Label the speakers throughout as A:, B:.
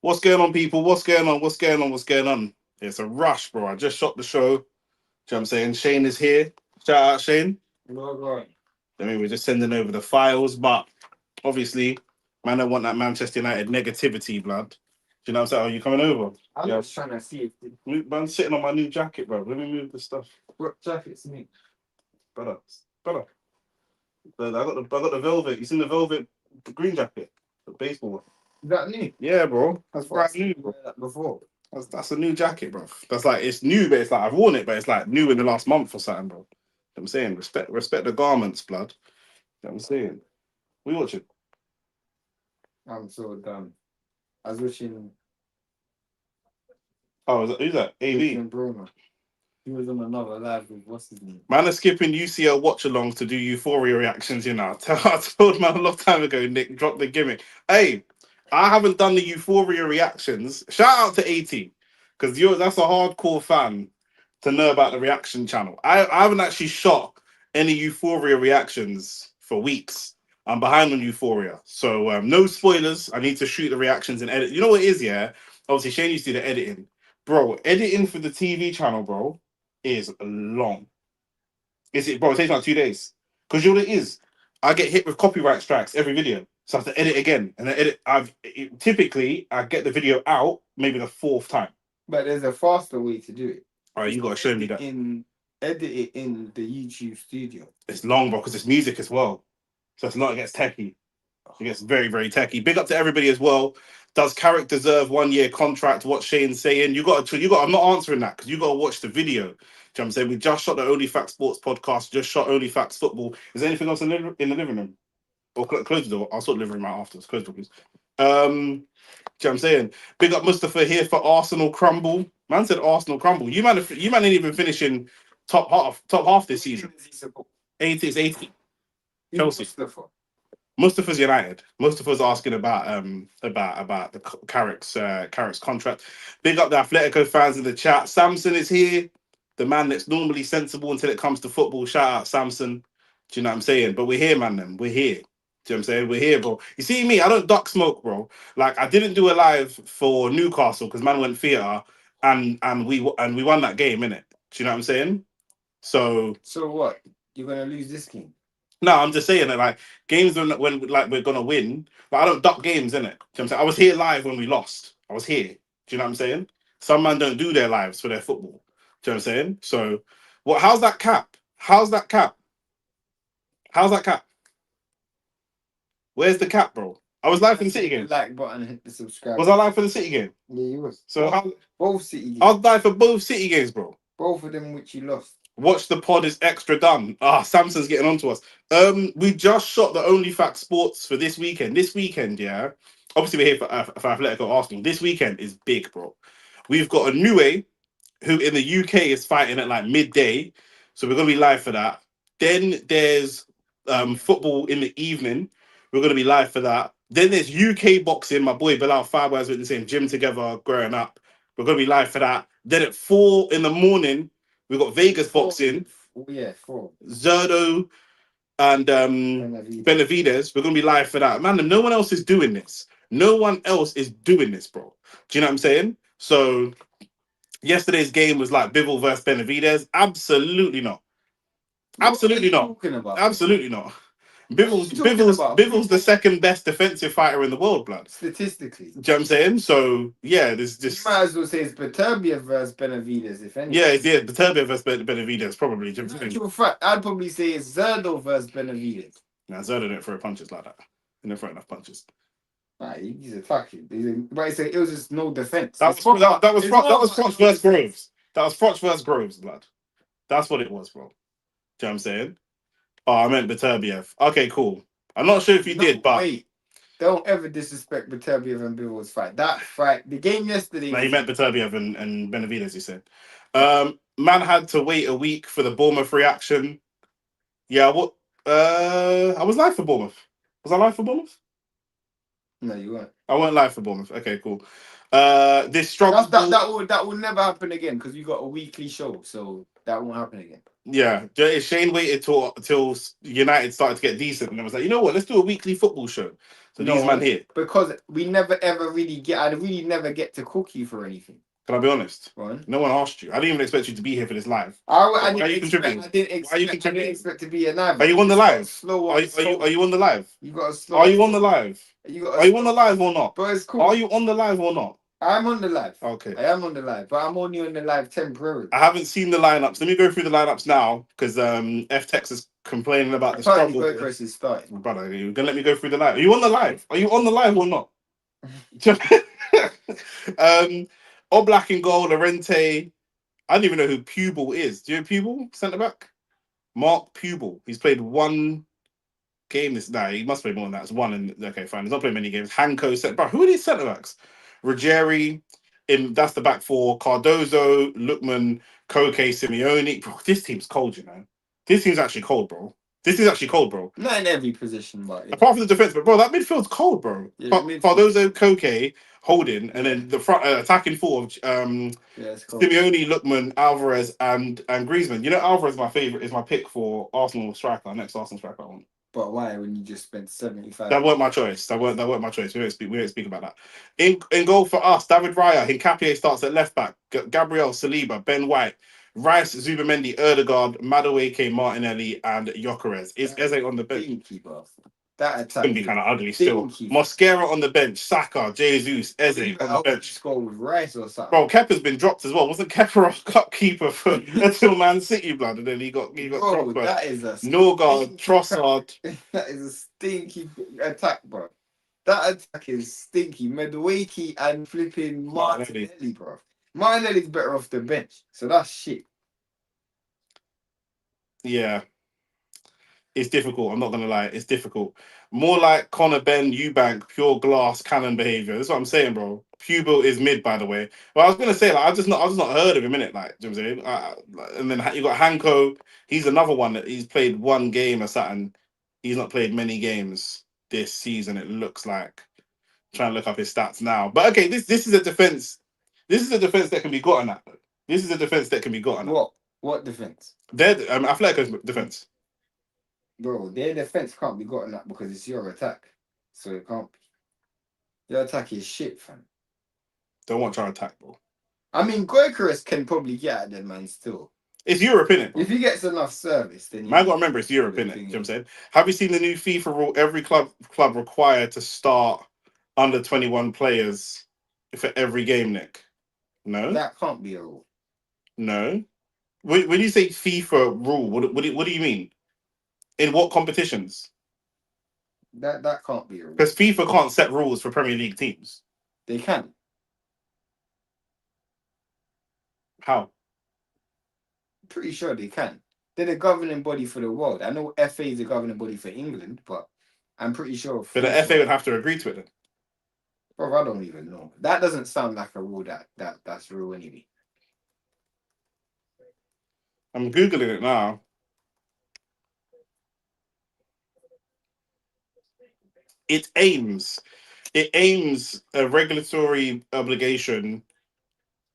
A: What's going on, people? What's going on? What's going on? What's going on? It's a rush, bro. I just shot the show. Do you know what I'm saying? Shane is here. Shout out, Shane.
B: No, right.
A: I mean, we're just sending over the files, but obviously, man, don't want that Manchester United negativity, blood. Do you know what I'm saying? Are you coming over?
B: I'm
A: Yeah.
B: just trying to see if
A: I'm sitting on my new jacket, bro. Let me move the stuff.
B: what jackets me.
A: Brother. Brother. I got the velvet. You seen the velvet green jacket? The baseball one.
B: Is that new?
A: Yeah, bro. That's brand new, bro.
B: That before.
A: That's a new jacket, bro. That's like it's new, but it's like I've worn it, but it's like new in the last month or something, bro. You know what I'm saying respect the garments, blood. You know what I'm saying. We watching.
B: I'm so done. I was watching
A: Oh, who's that? AV.
B: Bruno. He was on another live with what's his name?
A: Man are skipping UCL watchalongs to do euphoria reactions, you know. I told man a long time ago, Nick, drop the gimmick. Hey, I haven't done the euphoria reactions. Shout out to AT. Because that's a hardcore fan to know about the reaction channel. I haven't actually shot any euphoria reactions for weeks. I'm behind on euphoria. So no spoilers. I need to shoot the reactions and edit. You know what it is, yeah? Obviously, Shane used to do the editing. Bro, editing for the TV channel, bro, is long. Is it, bro? It takes like 2 days. Because you know what it is? I get hit with copyright strikes every video. So I have to edit again. And then edit. Typically, I get the video out maybe the fourth time.
B: But there's a faster way to do it.
A: All right, you got to show me that.
B: Edit it in the YouTube studio.
A: It's long, bro, because it's music as well. So it's not, it gets techie. It gets very, very techie. Big up to everybody as well. Does Carrick deserve 1 year contract? What Shane's saying? I'm not answering that because you got to watch the video. Do you know what I'm saying? We just shot the OnlyFacts Sports podcast, just shot OnlyFacts Football. Is there anything else in the living room? Or close the door. I'll sort the living room out afterwards. Close the door, please. Do you know what I'm saying? Big up Mustafa here for Arsenal crumble. Man said Arsenal crumble. You man ain't even finishing top half this season. 80s, 80. Chelsea. Mustafa's United. Mustafa's asking about the Carrick's contract. Big up the Atletico fans in the chat. Samson is here, the man that's normally sensible until it comes to football. Shout out Samson. Do you know what I'm saying? But we're here, man. Then we're here. Do you know what I'm saying? We're here, bro. You see me? I don't duck smoke, bro. Like I didn't do a live for Newcastle because man went theatre and we won that game, innit? Do you know what I'm saying? So
B: what? You're gonna lose this game?
A: No, I'm just saying that like games when like we're gonna win, but I don't duck games, innit? Do you know what I'm saying? I was here live when we lost. I was here. Do you know what I'm saying? Some man don't do their lives for their football. Do you know what I'm saying? So what how's that cap? How's that cap? How's that cap? Where's the cap, bro? I was live for the City game.
B: Like button and hit the subscribe.
A: Was I live for the City game?
B: Yeah, you was.
A: So
B: both City games.
A: I was live for both City games, bro.
B: Both of them which you lost.
A: Watch the pod is extra done. Samson's getting on to us. We just shot the OnlyFacts Sports for this weekend. This weekend, yeah. Obviously, we're here for Atletico Arsenal. This weekend is big, bro. We've got a Nue who in the UK is fighting at like midday. So we're gonna be live for that. Then there's football in the evening. We're gonna be live for that. Then there's UK boxing. My boy Bilal Farbaz in the same gym together growing up. We're gonna be live for that. Then at 4 a.m, we've got Vegas boxing.
B: Oh, yeah, 4.
A: Zerdo and Benavides. We're going to be live for that. Man, no one else is doing this. No one else is doing this, bro. Do you know what I'm saying? So, yesterday's game was like Bivol versus Benavides. Absolutely not. Absolutely not. Absolutely not. Bivol's the second best defensive fighter in the world, blood.
B: Statistically.
A: Do you know what I'm saying? So, yeah, there's just...
B: You might as well say it's Beterbiev versus Benavides, if anything.
A: Yeah, Beterbiev versus Benavides, probably. Do you know what I'm saying?
B: Fact, I'd probably say it's Zerdo versus Benavides.
A: Nah, Zerdo didn't throw punches like that. He didn't throw enough punches.
B: Nah, he's attacking. But it was just no defense.
A: That was Froch versus Groves. That was Froch versus Groves, blood. That's what it was, bro. Do you know what I'm saying? Oh, I meant Beterbiev. Okay, cool. I'm not sure if you did, but...
B: Wait. Don't ever disrespect Beterbiev and Bivol's fight. That fight, the game yesterday...
A: No, he meant Beterbiev and Benavides, you said. Man had to wait a week for the Bournemouth reaction. Yeah, I was live for Bournemouth. Was I live for Bournemouth?
B: No, you weren't.
A: I weren't live for Bournemouth. Okay, cool. This struggle...
B: That will never happen again because you got a weekly show, so that won't happen again.
A: Yeah, Shane waited till United started to get decent, and I was like, you know what? Let's do a weekly football show. So these man here.
B: Because we never ever really get. I really never get to cook you for anything.
A: Can I be honest?
B: Right.
A: No one asked you. I didn't even expect you to be here for this live.
B: I
A: Why are you contributing?
B: I didn't expect to be a live.
A: Are you on the live?
B: Slow
A: Are you on the live?
B: You got a slow.
A: Are you on the live? Are you on the live or not?
B: But it's cool.
A: Are you on the live or not?
B: I'm on the live.
A: Okay.
B: I am on the live, but I'm only on the live temporarily.
A: I haven't seen the lineups. Let me go through the lineups now because F-Tex is complaining about the struggle.
B: Goalkeepers is starting.
A: Brother, you're gonna let me go through the live. Are you on the live? Are you on the live or not? Oblak in goal, Lorente. I don't even know who Pupil is. Do you know Pupil? Centre back? Mark Pupil. He's played one game this. Nah, he must play more than that. It's one. And okay, fine. He's not played many games. Hanko centre back. Who are these centre backs? Ruggieri. That's the back four. Cardozo, Lookman, Koke, Simeone. Bro, this team's cold, you know. This team's actually cold, bro. This is actually cold, bro.
B: Not in every position, but
A: apart from the defense, but bro, that midfield's cold, bro.
B: Yeah,
A: Cardozo, Koke, Holding, and then the front attacking four of Simeone, Lookman, Alvarez, and Griezmann. You know, Alvarez is my favorite. Is my pick for Arsenal striker. Next Arsenal striker I want.
B: But why? When you just spent 75?
A: That weren't my choice. That weren't my choice. We don't speak about that. In goal for us, David Raya. Hincapié starts at left back. Gabriel Saliba, Ben White, Rice, Zubamendi, Erdegaard, Madueke, Martinelli, and Gyökeres. Is Eze on the bench?
B: That attack
A: can be kind of ugly still. Mosquera on the bench, Saka, Jesus, Eze on the bench.
B: Score with Rice or something.
A: Bro, Kepa's been dropped as well. Wasn't Kepa our cup keeper for until Man City, blood, and then he got dropped. Bro,
B: that is a
A: Norgard, Trossard.
B: That is a stinky attack, bro. That attack is stinky. Madueke and flipping Martinelli, bro. Martinelli's better off the bench, so that's shit.
A: Yeah. It's difficult. I'm not gonna lie. It's difficult. More like Connor Ben Eubank, pure glass cannon behavior. That's what I'm saying, bro. Pupil is mid, by the way. But I was gonna say, like, I just not heard of him in it. Like, do you know what I'm saying? And then you got Hanko. He's another one that he's played one game or something. He's not played many games this season. It looks like. I'm trying to look up his stats now. But okay, this is a defense. This is a defense that can be gotten at. This is a defense that can be gotten at.
B: What defense?
A: They're Atletico's defense.
B: Bro, their defense can't be gotten at because it's your attack. So it can't be. Your attack is shit, fam.
A: Don't want your attack, bro.
B: I mean, Gyökeres can probably get at them, man, still.
A: It's Europe, innit?
B: If he gets enough service, then...
A: Man, got to remember, it's Europe, innit? You know what I'm saying? Have you seen the new FIFA rule? Every club required to start under 21 players for every game, Nick. No?
B: That can't be a rule.
A: No? When you say FIFA rule, what do you mean? In what competitions?
B: That can't be a rule.
A: Because FIFA can't set rules for Premier League teams.
B: They can.
A: How?
B: Pretty sure they can. They're the governing body for the world. I know FA is the governing body for England, but I'm pretty sure...
A: But the FA would have to agree to it then.
B: Bro, I don't even know. That doesn't sound like a rule that's real anyway.
A: I'm Googling it now. It aims a regulatory obligation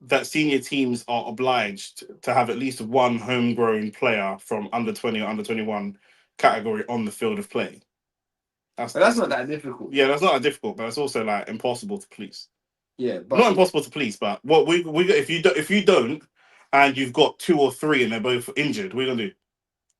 A: that senior teams are obliged to have at least one homegrown player from under 20 or under 21 category on the field of play.
B: That's not that difficult.
A: Yeah, that's not that difficult, but it's also like impossible to police.
B: Yeah, but
A: not impossible to police, but what we if you don't and you've got 2 or 3 and they're both injured, what are you gonna do?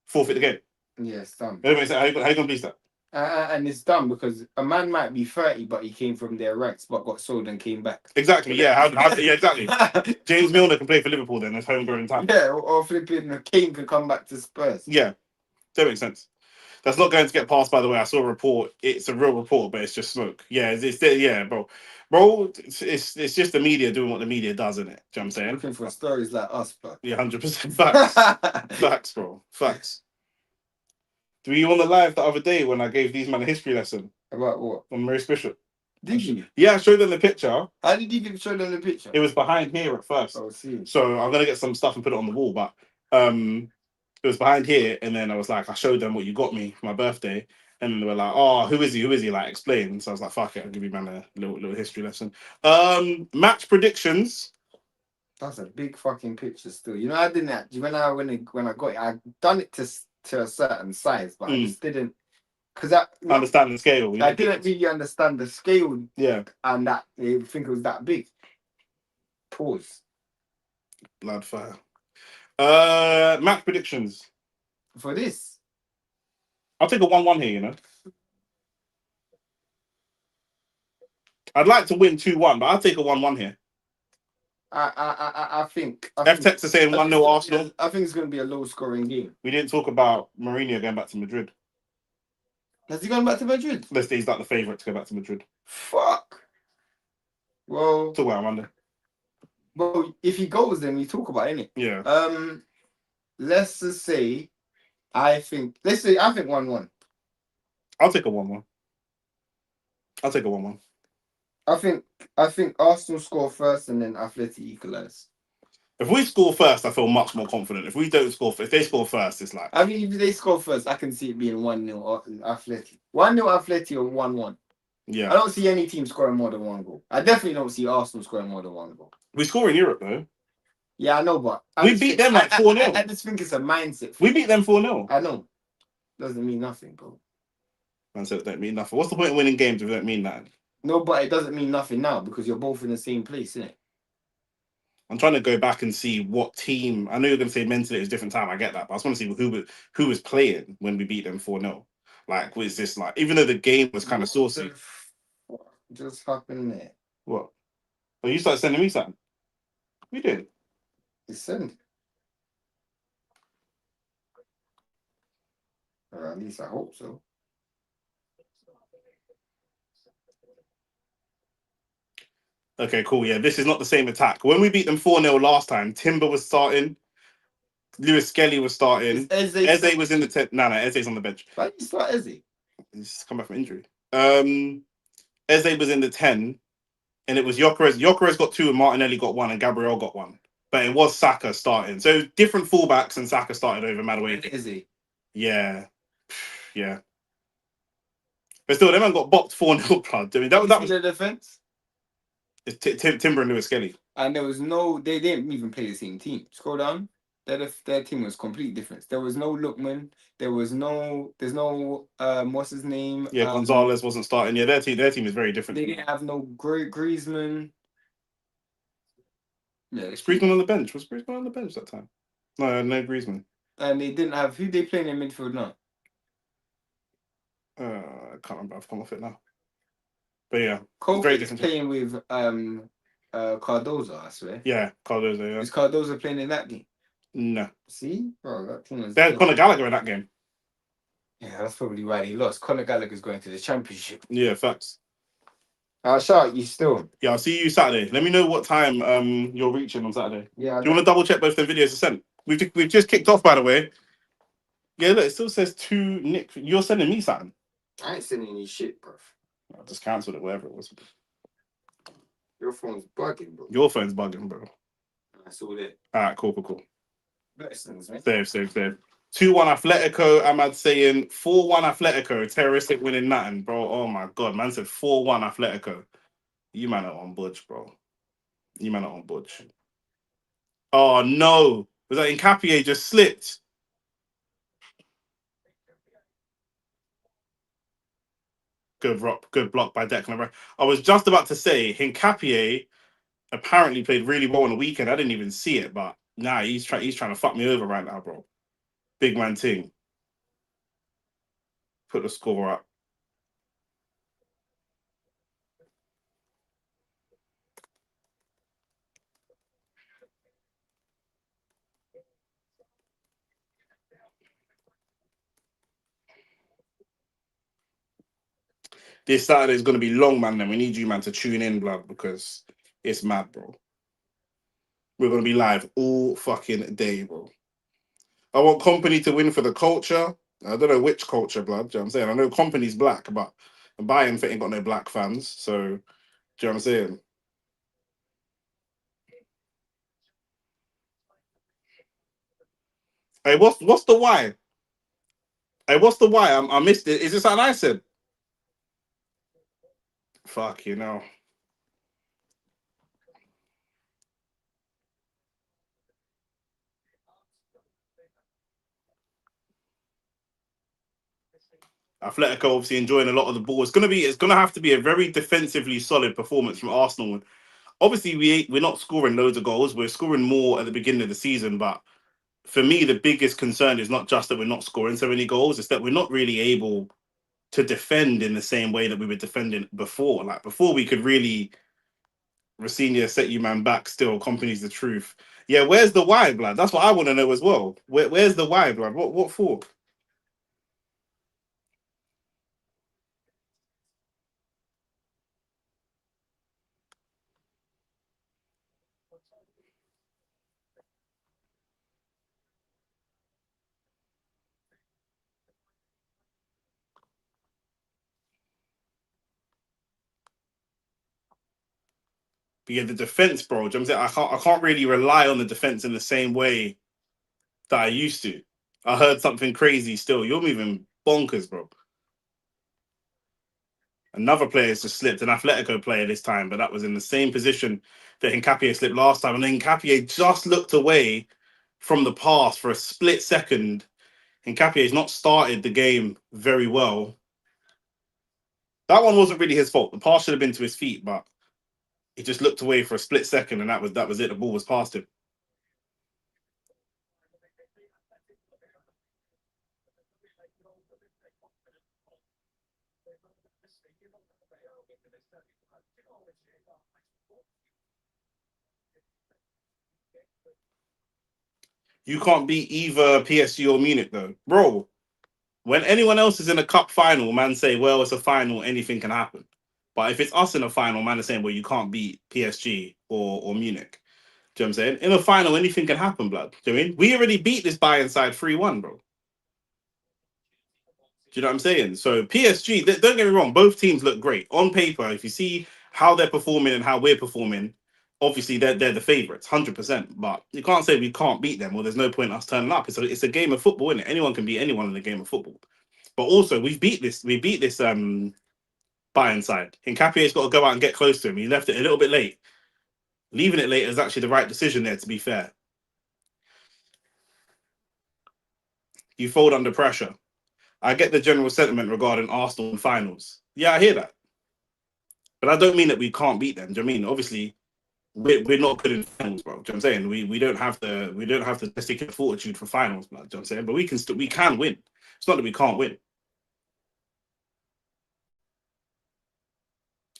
A: Forfeit the game.
B: Yeah, it's dumb.
A: How are you gonna police that?
B: And it's dumb because a man might be 30, but he came from their ranks, but got sold and came back.
A: Exactly. Yeah. Yeah. Exactly. James Milner can play for Liverpool then. That's homegrown time.
B: Yeah. Or flipping Kane could come back to Spurs.
A: Yeah. That makes sense. That's not going to get passed. By the way, I saw a report. It's a real report, but it's just smoke. Yeah. Yeah, bro. It's just the media doing what the media does, isn't it? Do you know what I'm saying?
B: Looking for stories like us, bro.
A: Yeah, 100% facts. Facts, bro. Facts. Were you on the live the other day when I gave these men a history lesson?
B: About what?
A: On Maurice Bishop.
B: Did you?
A: Yeah, I showed them the picture.
B: How did you show them the picture?
A: It was behind here at first.
B: Oh, see.
A: So I'm gonna get some stuff and put it on the wall, but it was behind here, and then I was like, I showed them what you got me for my birthday, and then they were like, "Oh, who is he? Who is he?" Like, explain. So I was like, "Fuck it, I'll give you man a little history lesson." Match predictions.
B: That's a big fucking picture. Still, you know, I didn't. When I got it, I done it to a certain size, but I just didn't because I
A: Understand the scale.
B: I didn't really understand the scale.
A: Yeah.
B: And that they think it was that big. Pause.
A: Blood fire. Match predictions.
B: For this,
A: I'll take a 1-1 here, you know. I'd like to win 2-1, but I'll take a 1-1 here.
B: I think.
A: F-Tex is saying 1-0 Arsenal.
B: I think it's going to be a low scoring game.
A: We didn't talk about Mourinho going back to Madrid.
B: Has he gone back to Madrid?
A: Let's say he's like the favourite to go back to Madrid.
B: Fuck. Well,
A: Talk about Monday.
B: well, if he goes, then we talk about it, innit?
A: Yeah.
B: Let's just say, I think 1-1.
A: I'll take a 1-1. I'll take a 1-1.
B: I think Arsenal score first and then Atleti equalise.
A: If we score first, I feel much more confident. If we don't score, if they score first, it's like.
B: I mean, if they score first, I can see it being 1-0 Atleti. 1-0 Atleti or 1-1.
A: Yeah.
B: I don't see any team scoring more than one goal. I definitely don't see Arsenal scoring more than one goal.
A: We score in Europe though.
B: Yeah, I know, but
A: we beat them like 4-0.
B: I just think it's a mindset.
A: We beat them 4-0.
B: I know. Doesn't mean nothing, bro.
A: Man said it don't mean nothing. What's the point of winning games if it don't mean that?
B: No, but it doesn't mean nothing now because you're both in the same place, innit?
A: I'm trying to go back and see what team. I know you're going to say mentally it was a different time. I get that, but I just want to see who was playing when we beat them 4-0. Like, was this like? Even though the game was kind of saucy.
B: What just happened there?
A: What? Oh, you started sending me something. We did.
B: It's sent. Or at least I hope so.
A: Okay, cool. Yeah, this is not the same attack. When we beat them 4-0 last time, Timber was starting. Lewis Skelly was starting. Eze was in the 10. No, Eze's on the bench.
B: Why did you start Eze?
A: He's come back from injury. Eze was in the 10, and it was Gyökeres. Gyökeres got 2, and Martinelli got 1, and Gabriel got 1. But it was Saka starting. So different fullbacks, and Saka started over Madueke.
B: Eze.
A: Yeah. Yeah. But still, they haven't got bopped 4-0 blood. I mean, that was
B: the defense.
A: It's Timber and Lewis Skelly.
B: And there was no, they didn't even play the same team. Scroll down. Their team was completely different. There was no Lookman. There's no what's his name?
A: Yeah, Gonzalez wasn't starting. Yeah, their team is very different.
B: They didn't have no Griezmann. Yeah,
A: was Griezmann on the bench? Was Griezmann on the bench that time? No Griezmann.
B: And they didn't have who they playing in midfield now.
A: I can't remember. I've come off it now. But yeah,
B: Kovac is playing with Cardozo, I swear.
A: Yeah, Cardozo. Yeah.
B: Is Cardozo playing in that game?
A: No.
B: See, bro, that team was.
A: They had Conor Gallagher in that game.
B: Yeah, that's probably why he lost. Conor Gallagher's going to the championship.
A: Yeah, facts.
B: I'll shout at you still.
A: Yeah, I'll see you Saturday. Let me know what time you're reaching on Saturday.
B: Yeah.
A: Do you want to double check both the videos are sent? We've just kicked off, by the way. Yeah, look, it still says to Nick. You're sending me something.
B: I ain't sending any shit, bro.
A: I just cancelled it, whatever it was.
B: Your phone's bugging, bro.
A: Your phone's bugging, bro.
B: I saw that.
A: Alright, cool.
B: Blessings, man.
A: Save. 2-1 Atletico. Ahmad saying 4-1 Atletico. Terroristic winning nothing, bro. Oh my god, man said 4-1 Atletico. You man are on budge, bro. You man are on budge. Oh no. Was that Nkapie just slipped? Good block by Declan Rice. I was just about to say Nkapie apparently played really well on the weekend. I didn't even see it, but nah, he's trying to fuck me over right now, bro. Big man ting. Put the score up. This Saturday is going to be long, man. Then we need you, man, to tune in, blood, because it's mad, bro. We're going to be live all fucking day, bro. I want Company to win for the culture. I don't know which culture, blood. Do you know what I'm saying? I know Company's black, but Bayern ain't got no black fans. So, do you know what I'm saying? Hey, what's the why? Hey, what's the why? I missed it. Is this something I said? Fuck, you know. Atletico obviously enjoying a lot of the ball. It's gonna have to be a very defensively solid performance from Arsenal. Obviously, we're not scoring loads of goals. We're scoring more at the beginning of the season, but for me, the biggest concern is not just that we're not scoring so many goals; it's that we're not really able to defend in the same way that we were defending before. Like before, we could really Rosenior set you man back. Still accompanies the truth. Yeah, where's the why, blood? That's what I want to know as well. Where's the why, blood? What for? But yeah, the defense, bro. I'm saying I can't really rely on the defense in the same way that I used to. I heard something crazy. Still, you're moving bonkers, bro. Another player's just slipped, an Atletico player this time, but that was in the same position that Hincapié slipped last time. And then Hincapié just looked away from the pass for a split second. Hincapié's not started the game very well. That one wasn't really his fault. The pass should have been to his feet, but he just looked away for a split second, and that was it. The ball was past him. You can't beat either PSG or Munich though, bro. When anyone else is in a cup final, man say, well, it's a final, anything can happen. But if it's us in a final, man is saying, well, you can't beat PSG or Munich. Do you know what I'm saying? In a final, anything can happen, blood. Do you know what I mean? We already beat this Bayern side 3-1, bro. Do you know what I'm saying? So PSG, don't get me wrong, both teams look great. On paper, if you see how they're performing and how we're performing, obviously they're the favourites, 100%. But you can't say we can't beat them or there's no point in us turning up. It's a game of football, isn't it? Anyone can beat anyone in the game of football. But also we beat this Bayern side. Hincapié's got to go out and get close to him. He left it a little bit late. Leaving it late is actually the right decision there, to be fair. You fold under pressure. I get the general sentiment regarding Arsenal and finals. Yeah, I hear that. But I don't mean that we can't beat them. Do you know what I mean? Obviously, we're not good in finals, bro. Do you know what I'm saying? We don't have the testicular fortitude for finals, bro. Do you know what I'm saying? But we can win. It's not that we can't win.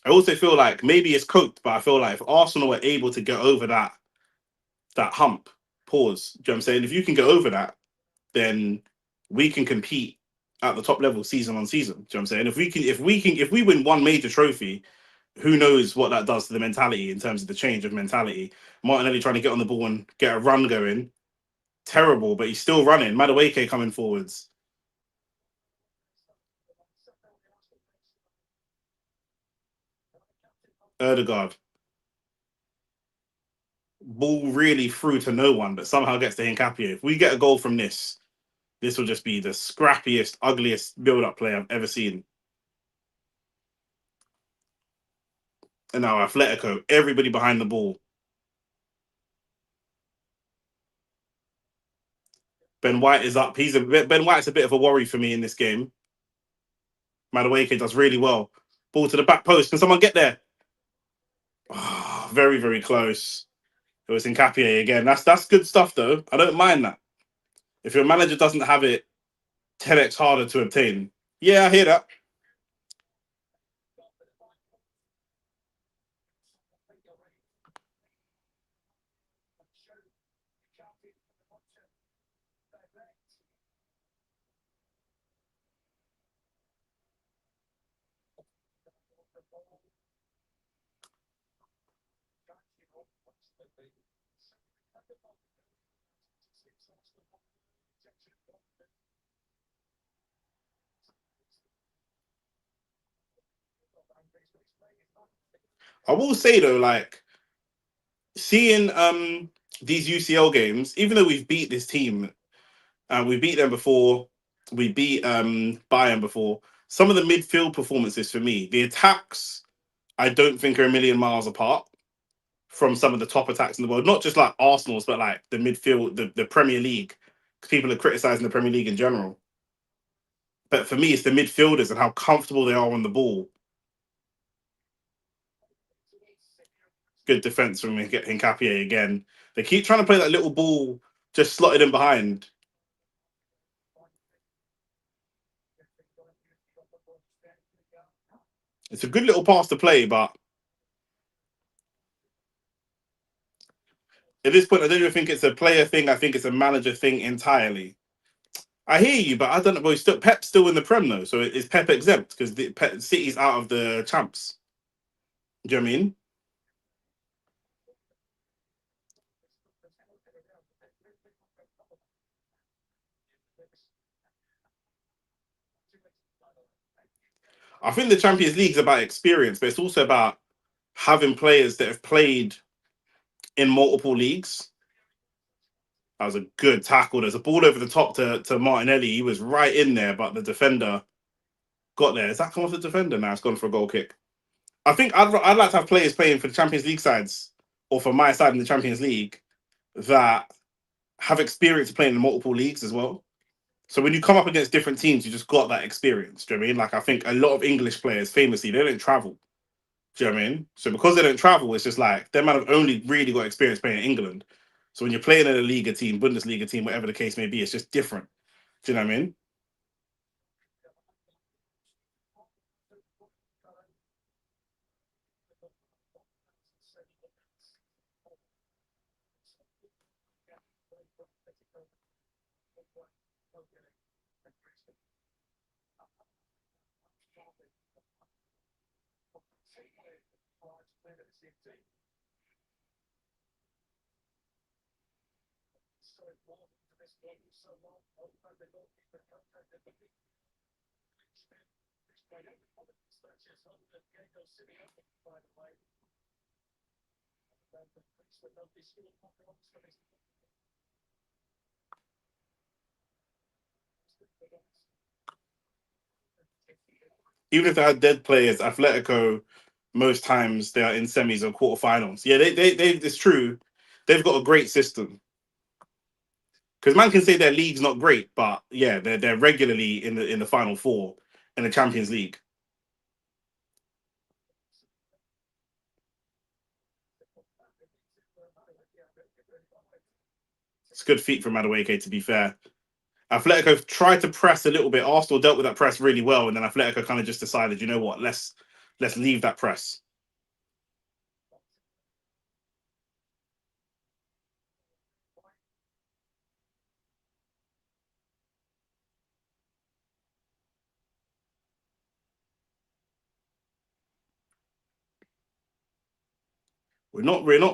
A: I also feel like maybe it's coped, but I feel like if Arsenal are able to get over that hump, pause. Do you know what I'm saying? If you can get over that, then we can compete at the top level season on season. Do you know what I'm saying? If we win one major trophy, who knows what that does to the mentality in terms of the change of mentality. Martinelli trying to get on the ball and get a run going. Terrible, but he's still running. Madueke coming forwards. Erdegaard. Ball really through to no one, but somehow gets to Hincapié. If we get a goal from this will just be the scrappiest, ugliest build-up play I've ever seen. And now Atletico, everybody behind the ball. Ben White is up. Ben White's a bit of a worry for me in this game. Madueke does really well. Ball to the back post. Can someone get there? Oh, very, very close. It was in Capier again. That's good stuff though. I don't mind that. If your manager doesn't have it 10x harder to obtain. Yeah, I hear that. I will say though, like seeing these UCL games, even though we've beat this team and we beat them before, we beat Bayern before. Some of the midfield performances for me, the attacks, I don't think are a million miles apart from some of the top attacks in the world. Not just like Arsenal's, but like the midfield, the Premier League. Because people are criticizing the Premier League in general. But for me, it's the midfielders and how comfortable they are on the ball. Good defense from Hincapié again. They keep trying to play that little ball, just slotted in behind. It's a good little pass to play, but at this point, I don't even think it's a player thing. I think it's a manager thing entirely. I hear you, but I don't know. Well, Pep's still in the Prem though, so is Pep exempt because City's out of the champs? Do you know what I mean? I think the Champions League is about experience, but it's also about having players that have played in multiple leagues. That was a good tackle. There's a ball over the top to Martinelli. He was right in there, but the defender got there. Has that come off the defender? Now it's gone for a goal kick. I think I'd like to have players playing for the Champions League sides or for my side in the Champions League that have experience playing in multiple leagues as well. So when you come up against different teams, you just got that experience. Do you know what I mean? Like I think a lot of English players famously they don't travel. Do you know what I mean? So because they don't travel, it's just like they might have only really got experience playing in England. So when you're playing in a Liga team, Bundesliga team, whatever the case may be, it's just different. Do you know what I mean? Even if they had dead players, Atletico most times they are in semis or quarterfinals. Yeah, they it's true. They've got a great system. Because man can say their league's not great, but yeah, they're regularly in the final four in the Champions League. It's a good feat from Madueke, to be fair. Atletico tried to press a little bit. Arsenal dealt with that press really well, and then Atletico kind of just decided, you know what, let's leave that press.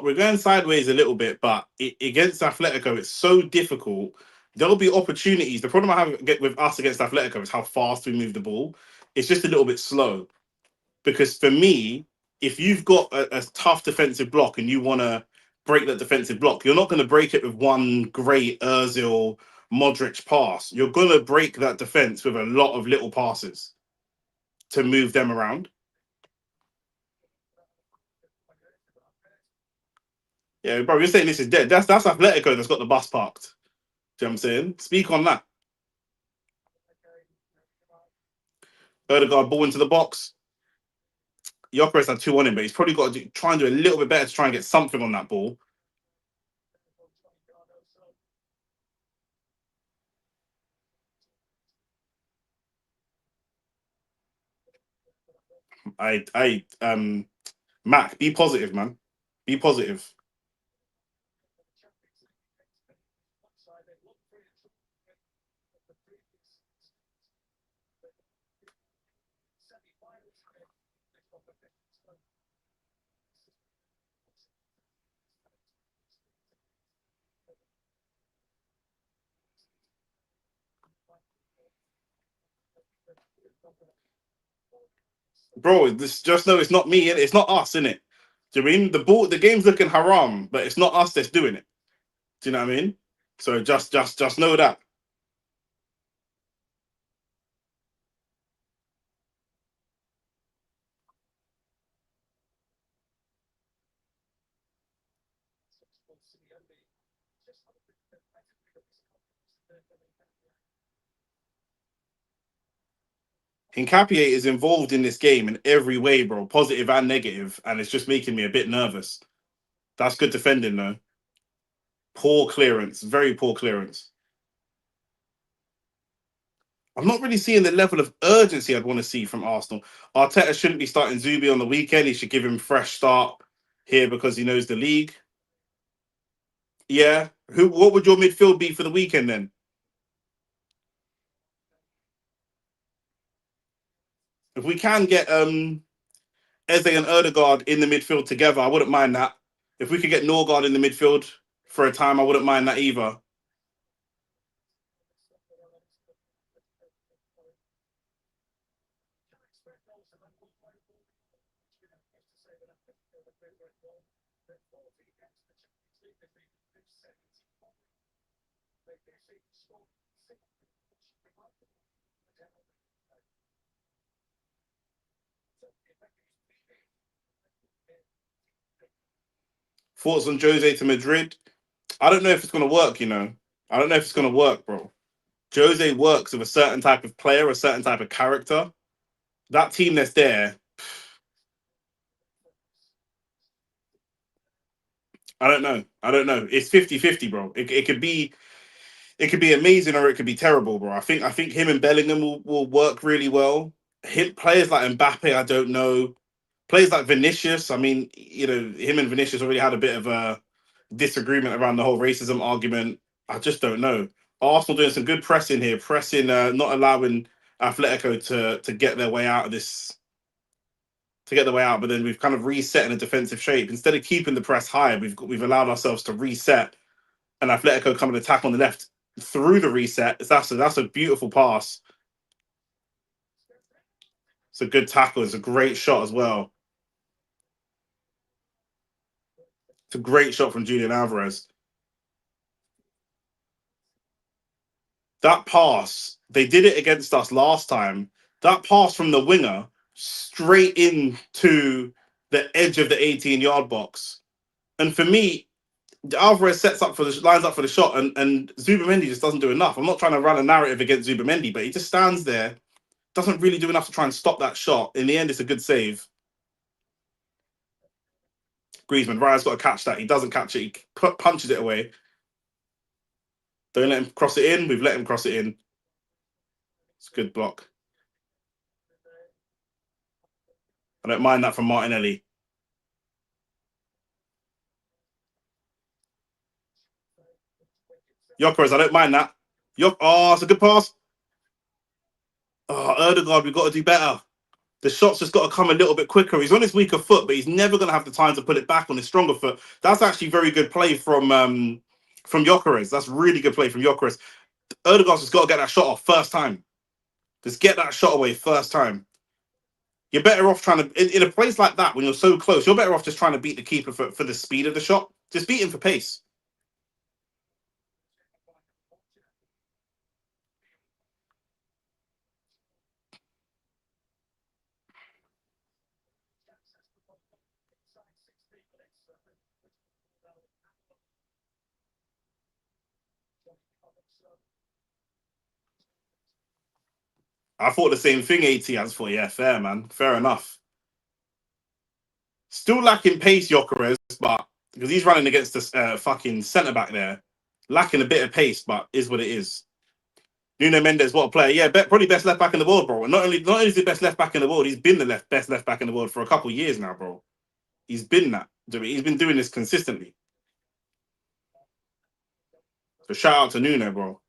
A: We're going sideways a little bit, but against Atletico, it's so difficult. There'll be opportunities. The problem I have with us against Atletico is how fast we move the ball. It's just a little bit slow. Because for me, if you've got a tough defensive block and you want to break that defensive block, you're not going to break it with one great Özil Modric pass. You're going to break that defense with a lot of little passes to move them around. Yeah, bro, you're saying this is dead. That's Atletico that's got the bus parked. Do you know what I'm saying? Speak on that. Odegaard ball into the box. Gyökeres had two on him, but he's probably got to try and do a little bit better to try and get something on that ball. Mac, be positive, man. Be positive. Bro, this just know it's not me, it's not us, innit? Do you know what I mean? The game's looking haram, but it's not us that's doing it. Do you know what I mean? So just know that. Hincapié is involved in this game in every way, bro, positive and negative, and it's just making me a bit nervous. That's good defending, though. Poor clearance, very poor clearance. I'm not really seeing the level of urgency I'd want to see from Arsenal. Arteta shouldn't be starting Zubi on the weekend. He should give him a fresh start here because he knows the league. Yeah. What would your midfield be for the weekend then? If we can get Eze and Erdegaard in the midfield together, I wouldn't mind that. If we could get Norgard in the midfield for a time, I wouldn't mind that either. Thoughts on Jose to Madrid? I don't know if it's going to work, you know. I don't know if it's going to work, bro. Jose works with a certain type of player, a certain type of character. That team that's there, I don't know. I don't know. It's 50-50, bro. It could be amazing or it could be terrible, bro. I think him and Bellingham will work really well. Players like Mbappe, I don't know. Players like Vinicius, I mean, you know, him and Vinicius already had a bit of a disagreement around the whole racism argument. I just don't know. Arsenal doing some good pressing here, not allowing Atletico to get their way out of this, to get their way out. But then we've kind of reset in a defensive shape. Instead of keeping the press high, we've allowed ourselves to reset, and Atletico come and attack on the left through the reset. That's a beautiful pass. It's a good tackle. It's a great shot as well. It's a great shot from Julian Alvarez. That pass, they did it against us last time. That pass from the winger straight into the edge of the 18-yard box. And for me, Alvarez lines up for the shot, and Zubamendi just doesn't do enough. I'm not trying to run a narrative against Zubamendi, but he just stands there, doesn't really do enough to try and stop that shot. In the end, it's a good save. Griezmann, Raya's got to catch that. He doesn't catch it. He punches it away. Don't let him cross it in. We've let him cross it in. It's a good block. I don't mind that from Martinelli. Jokeres, I don't mind that. Oh, it's a good pass. Oh, Erdegaard, we've got to do better. The shot's just got to come a little bit quicker. He's on his weaker foot, but he's never going to have the time to put it back on his stronger foot. That's actually very good play from Jokeres. That's really good play from Jokeres. Erdegaard's just got to get that shot off first time. Just get that shot away first time. You're better off trying to, in a place like that, when you're so close, you're better off just trying to beat the keeper for the speed of the shot. Just beat him for pace. I thought the same thing, AT. I just thought, yeah, fair, man. Fair enough. Still lacking pace, Jokeres, but because he's running against this fucking centre back there, lacking a bit of pace, but is what it is. Nuno Mendes, what a player! Yeah, probably best left back in the world, bro. And not only is he the best left back in the world, he's been the best left back in the world for a couple of years now, bro. He's been that. He's been doing this consistently. So shout out to Nuno, bro.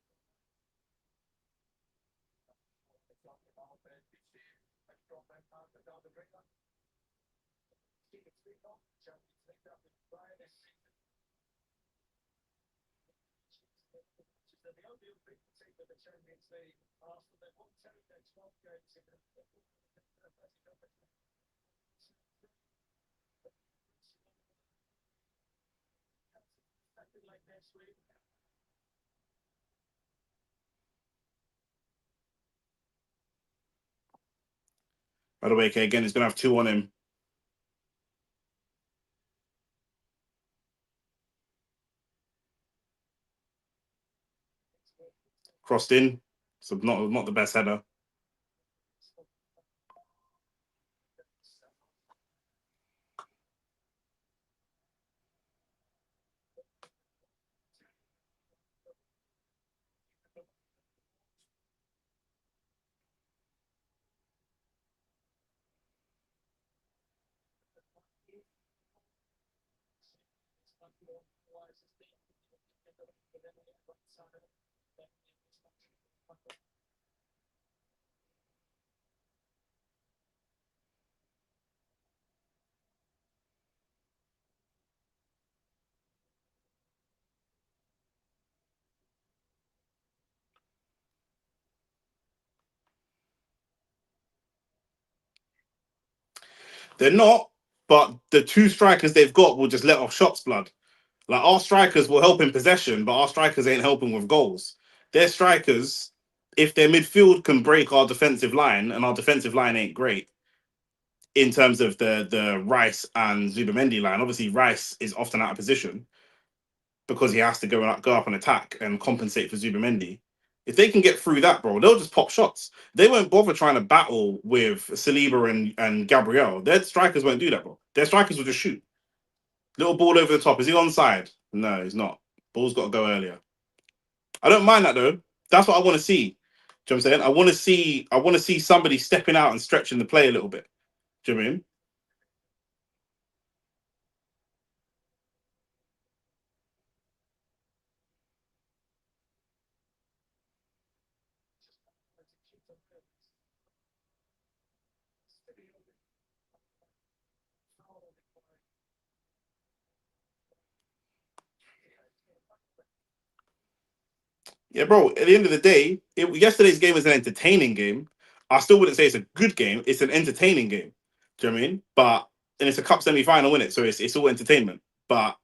A: By the way, okay, again, he's gonna have two on him. Crossed in. So not the best header. They're not, but the two strikers they've got will just let off shots, blood. Like our strikers will help in possession, but our strikers ain't helping with goals. Their strikers, if their midfield can break our defensive line, and our defensive line ain't great in terms of the Rice and Zubamendi line. Obviously, Rice is often out of position because he has to go up and attack and compensate for Zubamendi. If they can get through that, bro, they'll just pop shots. They won't bother trying to battle with Saliba and Gabriel. Their strikers won't do that, bro. Their strikers will just shoot. Little ball over the top. Is he onside? No, he's not. Ball's got to go earlier. I don't mind that though. That's what I want to see. Do you know what I'm saying? I want to see somebody stepping out and stretching the play a little bit. Do you know what I mean? Yeah, bro. At the end of the day, yesterday's game was an entertaining game. I still wouldn't say it's a good game. It's an entertaining game. Do you know what I mean? But and it's a cup semi-final, isn't it? So it's all entertainment. But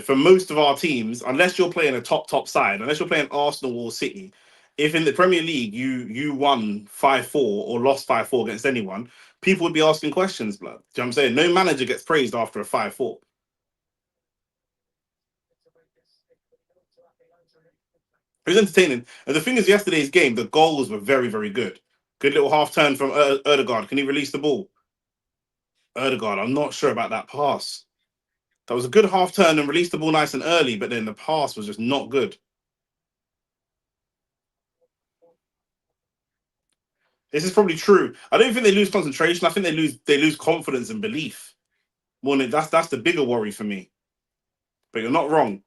A: for most of our teams, unless you're playing a top side, unless you're playing Arsenal or City, if in the Premier League you won 5-4 or lost 5-4 against anyone, people would be asking questions, blood. Do you know what I'm saying? No manager gets praised after a 5-4. It was entertaining. And the thing is, yesterday's game, the goals were very, very good. Good little half turn from Erdegaard. Can he release the ball? Erdegaard, I'm not sure about that pass. That was a good half turn and released the ball nice and early, but then the pass was just not good. This is probably true. I don't think they lose concentration. I think they lose confidence and belief. More than that's the bigger worry for me. But you're not wrong.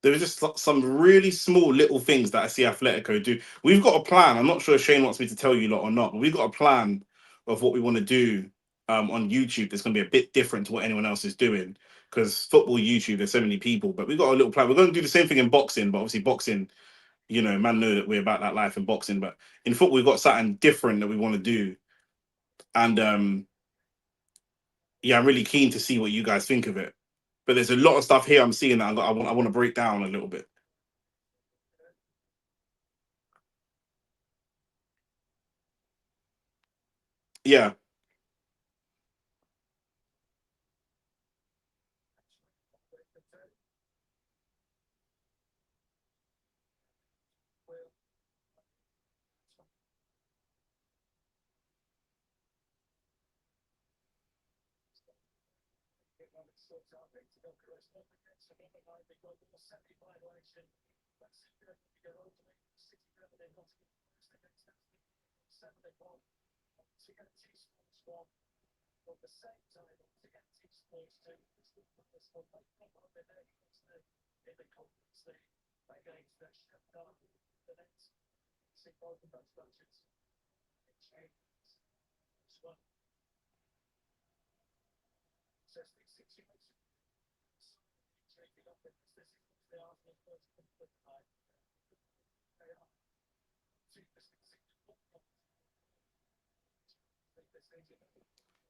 A: There was just some really small little things that I see Atletico do. We've got a plan. I'm not sure if Shane wants me to tell you lot or not, but we've got a plan of what we want to do on YouTube. That's going to be a bit different to what anyone else is doing because football YouTube, there's so many people, but we've got a little plan. We're going to do the same thing in boxing, but obviously boxing, man know that we're about that life in boxing, but in football, we've got something different that we want to do. And yeah, I'm really keen to see what you guys think of it. But there's a lot of stuff here I'm seeing that I want to break down a little bit. Yeah.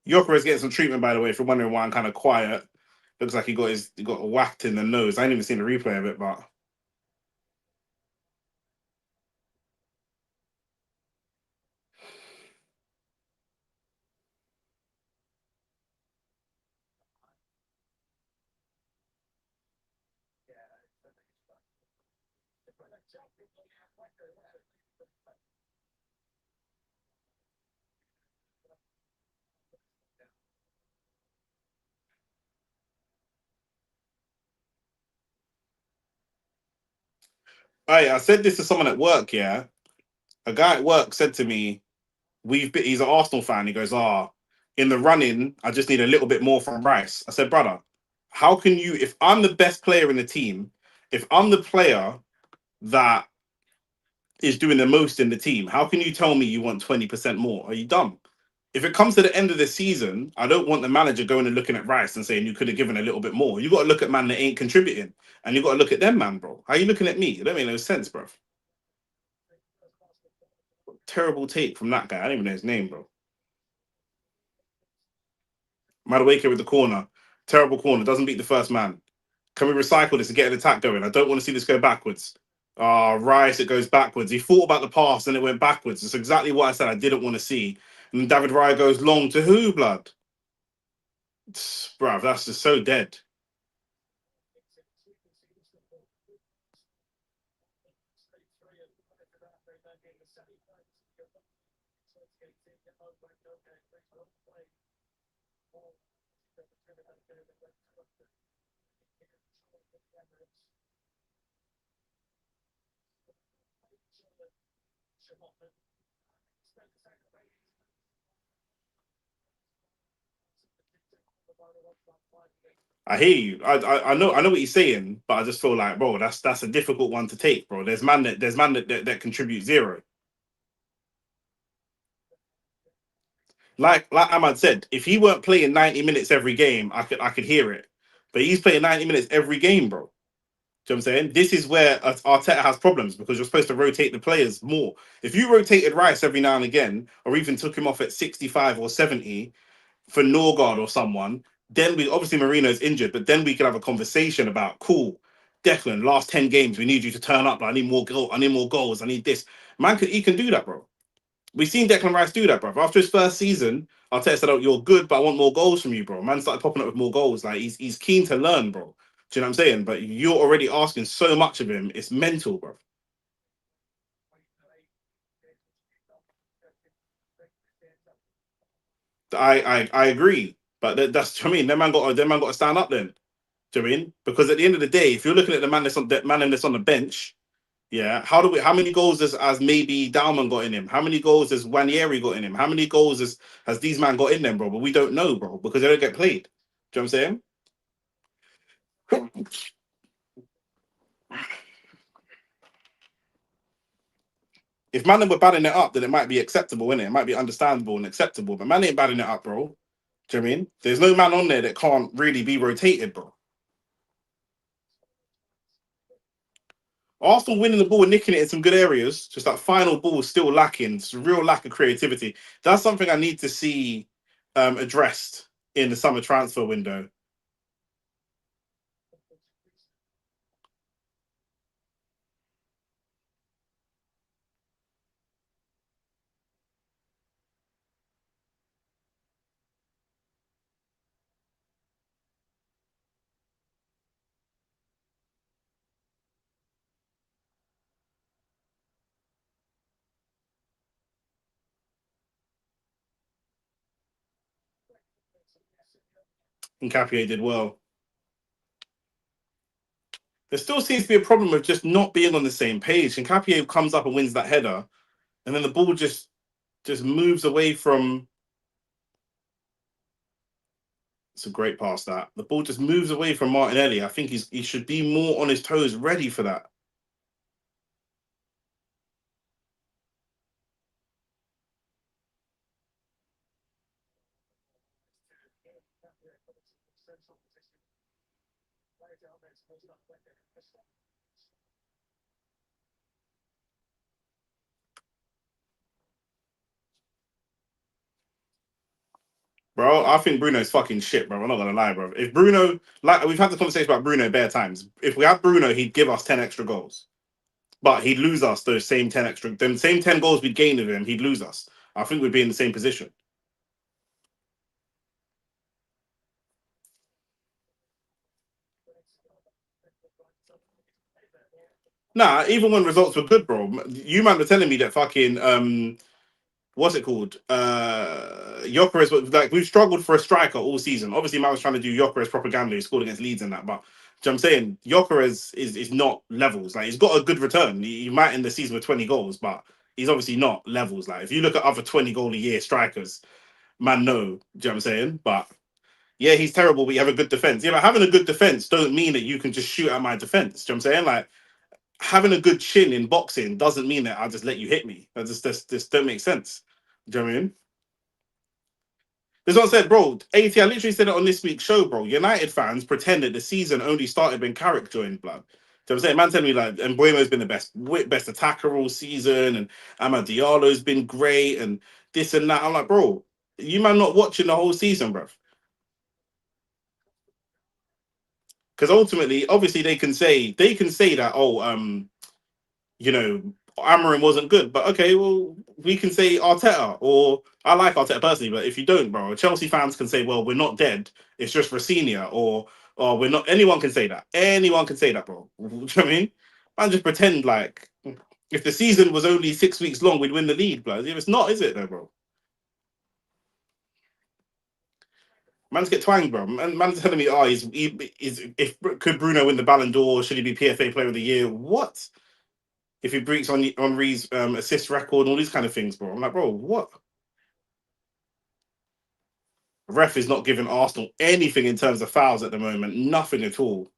A: Yoker is getting some treatment, by the way. If you're wondering why I'm kind of quiet, looks like he got whacked in the nose. I ain't even seen the replay of it, but Hey, I said this to someone at work. Yeah, a guy at work said to me, he's an Arsenal fan. He goes, in the running, I just need a little bit more from Rice. I said, brother, how can you, if I'm the best player in the team, if I'm the player that is doing the most in the team, how can you tell me you want 20% more? Are you dumb? If it comes to the end of the season, I don't want the manager going and looking at Rice and saying you could have given a little bit more. You got to look at man that ain't contributing, and you got to look at them, man, bro. How are you looking at me? It don't make no sense, bro. Terrible take from that guy. I don't even know his name, bro. Madueke with the corner. Terrible corner. Doesn't beat the first man. Can we recycle this and get an attack going? I don't want to see this go backwards. Rice, it goes backwards. He thought about the pass and it went backwards. It's exactly what I said I didn't want to see. And David Raya goes long to who, blood? Bruv, that's just so dead. I hear you. I know what he's saying, but I just feel like, bro, that's a difficult one to take, bro. There's man that contribute zero. Like Ahmad said, if he weren't playing 90 minutes every game, I could hear it. But he's playing 90 minutes every game, bro. Do you know what I'm saying? This is where Arteta has problems because you're supposed to rotate the players more. If you rotated Rice every now and again, or even took him off at 65 or 70 for Norgard or someone, then we obviously Marino's injured, but then we could have a conversation about cool. Declan, last 10 games, we need you to turn up. I need more goals. I need more goals. I need this. Man, he can do that, bro. We've seen Declan Rice do that, bro. After his first season, Arteta said, "Oh, you're good, but I want more goals from you, bro." Man started popping up with more goals. Like he's keen to learn, bro. Do you know what I'm saying? But you're already asking so much of him. It's mental, bro. I agree, but that's what I mean. That man got to stand up then. Do you know what I mean? Because at the end of the day, if you're looking at the man that's on the bench, yeah, how many goals has maybe Dalman got in him? How many goals has Wanieri got in him? How many goals has these man got in them, bro? But we don't know, bro, because they don't get played. Do you know what I'm saying? If man were batting it up, then it might be acceptable, innit? It might be understandable and acceptable. But man ain't batting it up, bro. Do you know what I mean? There's no man on there that can't really be rotated, bro. Arsenal winning the ball and nicking it in some good areas, just that final ball is still lacking. It's a real lack of creativity. That's something I need to see addressed in the summer transfer window. And Capier did well. There still seems to be a problem with just not being on the same page. And Capier comes up and wins that header, and then the ball just moves away from. It's a great pass that the ball just moves away from Martinelli. I think he should be more on his toes, ready for that. Bro, I think Bruno's fucking shit, bro. I'm not gonna lie, bro. If Bruno, like we've had the conversation about Bruno bare times. If we had Bruno, he'd give us 10 extra goals. But he'd lose us those same 10 extra, them same 10 goals we'd gained of him, he'd lose us. I think we'd be in the same position. Nah, even when results were good, bro. You man were telling me that fucking what's it called? Gyökeres was like we've struggled for a striker all season. Obviously, man was trying to do Gyökeres propaganda. He scored against Leeds and that, but I'm saying Gyökeres is not levels. Like he's got a good return. He might end the season with 20 goals, but he's obviously not levels. Like if you look at other 20 goal a year strikers, man, no. Do you know what I'm saying? But yeah, he's terrible, but you have a good defense. Yeah, but having a good defense don't mean that you can just shoot at my defense. Do you know what I'm saying? Like having a good chin in boxing doesn't mean that I'll just let you hit me. That just don't make sense. Do you know what I mean? This one said, bro, AT, I literally said it on this week's show, bro. United fans pretend that the season only started when Carrick joined, blood. So I'm saying, man, telling me like, and Mbuemo's been the best attacker all season, and Amad Diallo's been great, and this and that. I'm like, bro, you man not watching the whole season, bro. Because ultimately, obviously, they can say that, oh, you know, Amarin wasn't good. But okay, well, we can say Arteta, or I like Arteta personally, but if you don't, bro, Chelsea fans can say, well, we're not dead. It's just Rosenia, or we're not. Anyone can say that. Anyone can say that, bro. Do you know what I mean? Man, just pretend like if the season was only 6 weeks long, we'd win the league, bro. It's not, is it, though, bro? Man's get twanged, bro. Man's telling me, oh, he's if could Bruno win the Ballon d'Or? Should he be PFA Player of the Year? What? If he breaks on Henri's assist record and all these kind of things, bro. I'm like, bro, what? Ref is not giving Arsenal anything in terms of fouls at the moment. Nothing at all.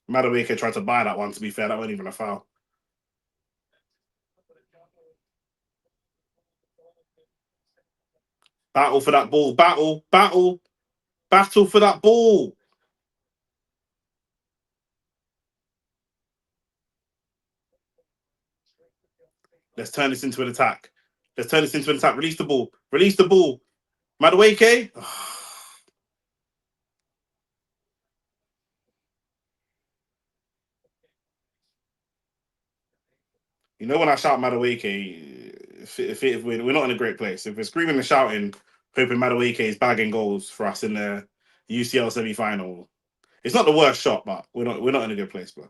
A: Madueke tried to buy that one, to be fair. That wasn't even a foul. Battle for that ball. Battle for that ball. Let's turn this into an attack. Let's turn this into an attack. Release the ball. Release the ball. Madueke. You know when I shout Madueke, if we're not in a great place. If we're screaming and shouting, hoping Madueke is bagging goals for us in the UCL semi-final, it's not the worst shot, but we're not in a good place, bro.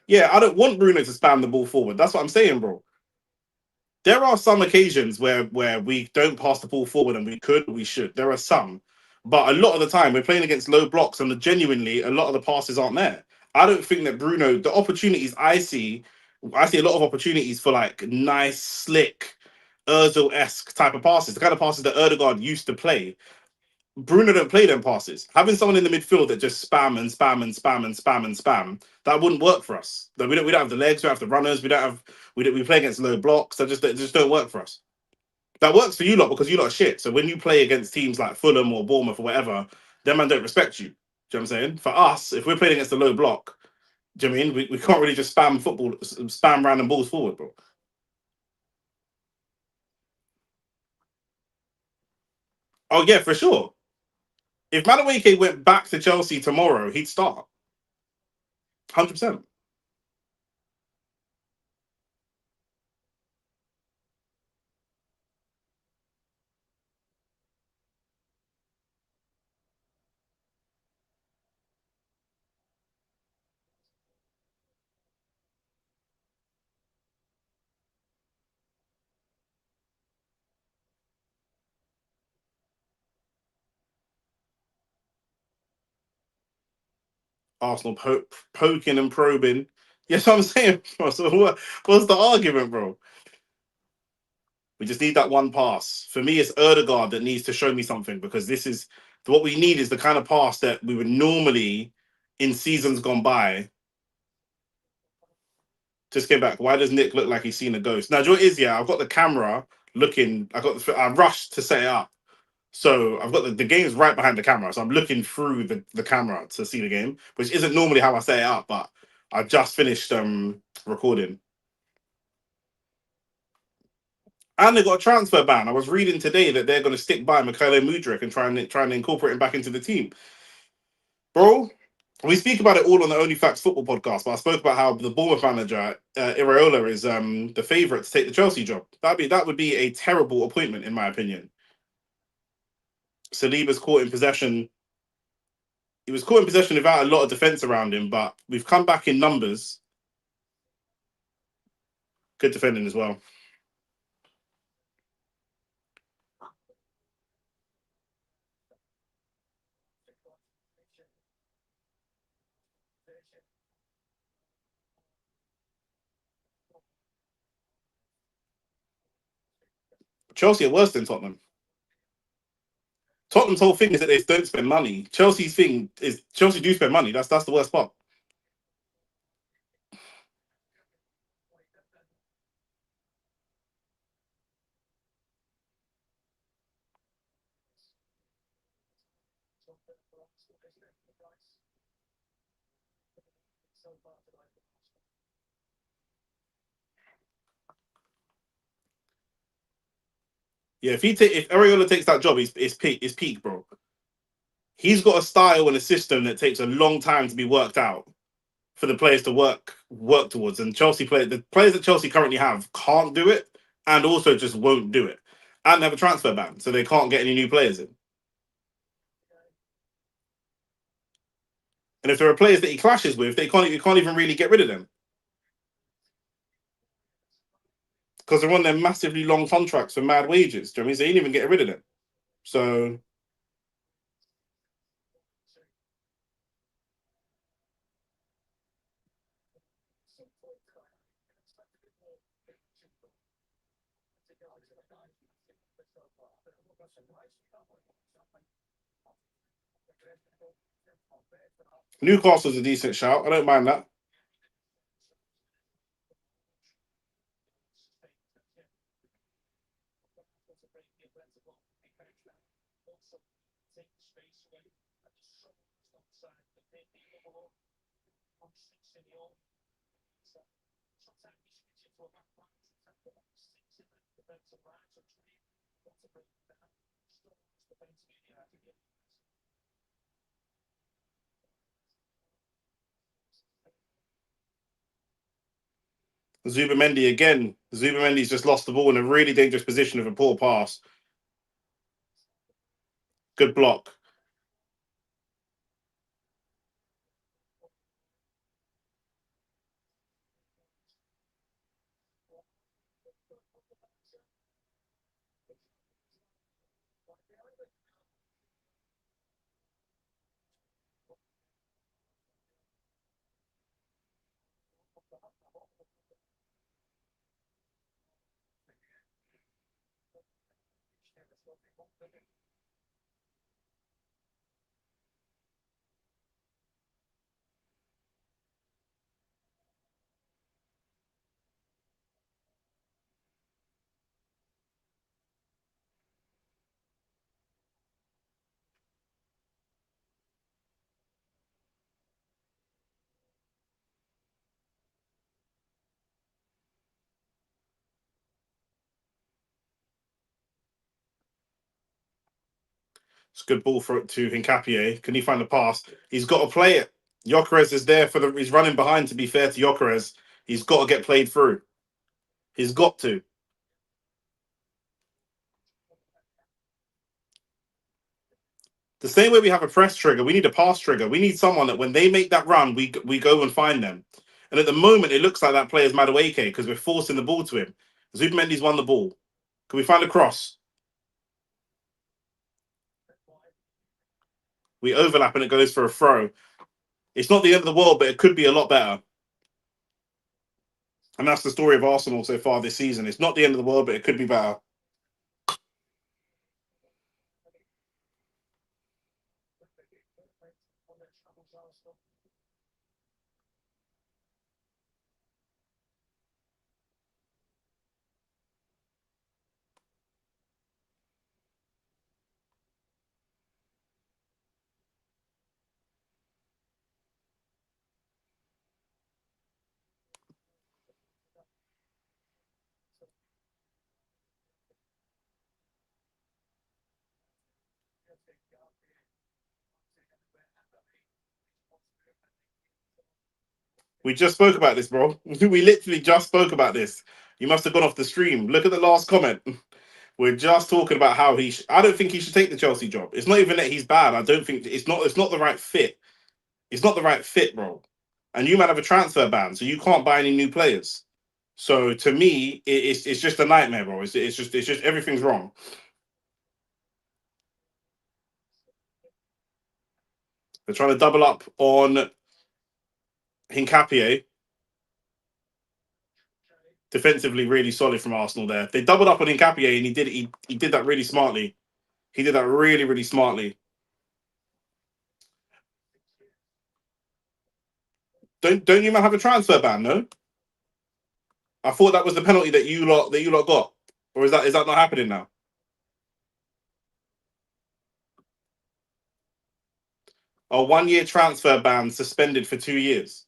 A: Yeah, I don't want Bruno to spam the ball forward. That's what I'm saying, bro. There are some occasions where we don't pass the ball forward and we should. There are some, but a lot of the time we're playing against low blocks and genuinely a lot of the passes aren't there. I don't think that Bruno, the opportunities I see a lot of opportunities for like nice, slick, Özil-esque type of passes, the kind of passes that Erdegaard used to play. Bruno don't play them passes. Having someone in the midfield that just spam and spam and spam and spam and spam, that wouldn't work for us. We don't have the legs, we don't have the runners, we play against low blocks. That just don't work for us. That works for you lot because you lot are shit. So when you play against teams like Fulham or Bournemouth or whatever, them man don't respect you. Do you know what I'm saying? For us, if we're playing against a low block, do you know what I mean? We can't really just spam random balls forward, bro. Oh yeah, for sure. If Madueke went back to Chelsea tomorrow, he'd start 100%. Arsenal poking and probing. Yes, what I'm saying, bro. So what's the argument, bro? We just need that one pass. For me, it's Erdegaard that needs to show me something because this is what we need is the kind of pass that we would normally in seasons gone by. Just get back. Why does Nick look like he's seen a ghost? Now, Joy is yeah. I've got the camera looking. I rushed to set it up. So I've got the game's right behind the camera. So I'm looking through the camera to see the game, which isn't normally how I set it up, but I just finished recording. And they got a transfer ban. I was reading today that they're going to stick by Mykhailo Mudryk and try and incorporate him back into the team. Bro, we speak about it all on the OnlyFacts Football podcast, but I spoke about how the Bournemouth manager, Iraola, is the favourite to take the Chelsea job. That would be a terrible appointment, in my opinion. Saliba's caught in possession. He was caught in possession without a lot of defence around him, but we've come back in numbers. Good defending as well. Chelsea are worse than Tottenham. Tottenham's whole thing is that they don't spend money. Chelsea's thing is Chelsea do spend money. That's the worst part. Yeah, if Areola takes that job, it's peak, bro. He's got a style and a system that takes a long time to be worked out for the players to work towards. And the players that Chelsea currently have can't do it, and also just won't do it. And they have a transfer ban, so they can't get any new players in. And if there are players that he clashes with, he can't even really get rid of them because they're on their massively long contracts for mad wages. Do you know what I mean? So he ain't even getting rid of them. So Newcastle's a decent shout. I don't mind that. Zubamendi again. Zubamendi's just lost the ball in a really dangerous position with a poor pass. Good block. It's a good ball to Hincapié. Can he find the pass? He's got to play it. Gyökeres is there he's running behind, to be fair to Gyökeres. He's got to get played through. He's got to. The same way we have a press trigger, we need a pass trigger. We need someone that when they make that run, we go and find them. And at the moment, it looks like that player's Madueke because we're forcing the ball to him. Zubamendi's won the ball. Can we find a cross? We overlap and it goes for a throw. It's not the end of the world, but it could be a lot better. And that's the story of Arsenal so far this season. It's not the end of the world, but it could be better. We just spoke about this, bro. We literally just spoke about this. You must have gone off the stream. Look at the last comment. We're just talking about how he. I don't think he should take the Chelsea job. It's not even that he's bad. I don't think it's not. It's not the right fit. It's not the right fit, bro. And you might have a transfer ban, so you can't buy any new players. So to me, it's just a nightmare, bro. It's just everything's wrong. They're trying to double up on Hincapié. Defensively, really solid from Arsenal there. They doubled up on Hincapié, and he did that really smartly. He did that really, really smartly. Don't you man have a transfer ban? No, I thought that was the penalty that you lot got, or is that not happening now? A 1 year transfer ban suspended for 2 years.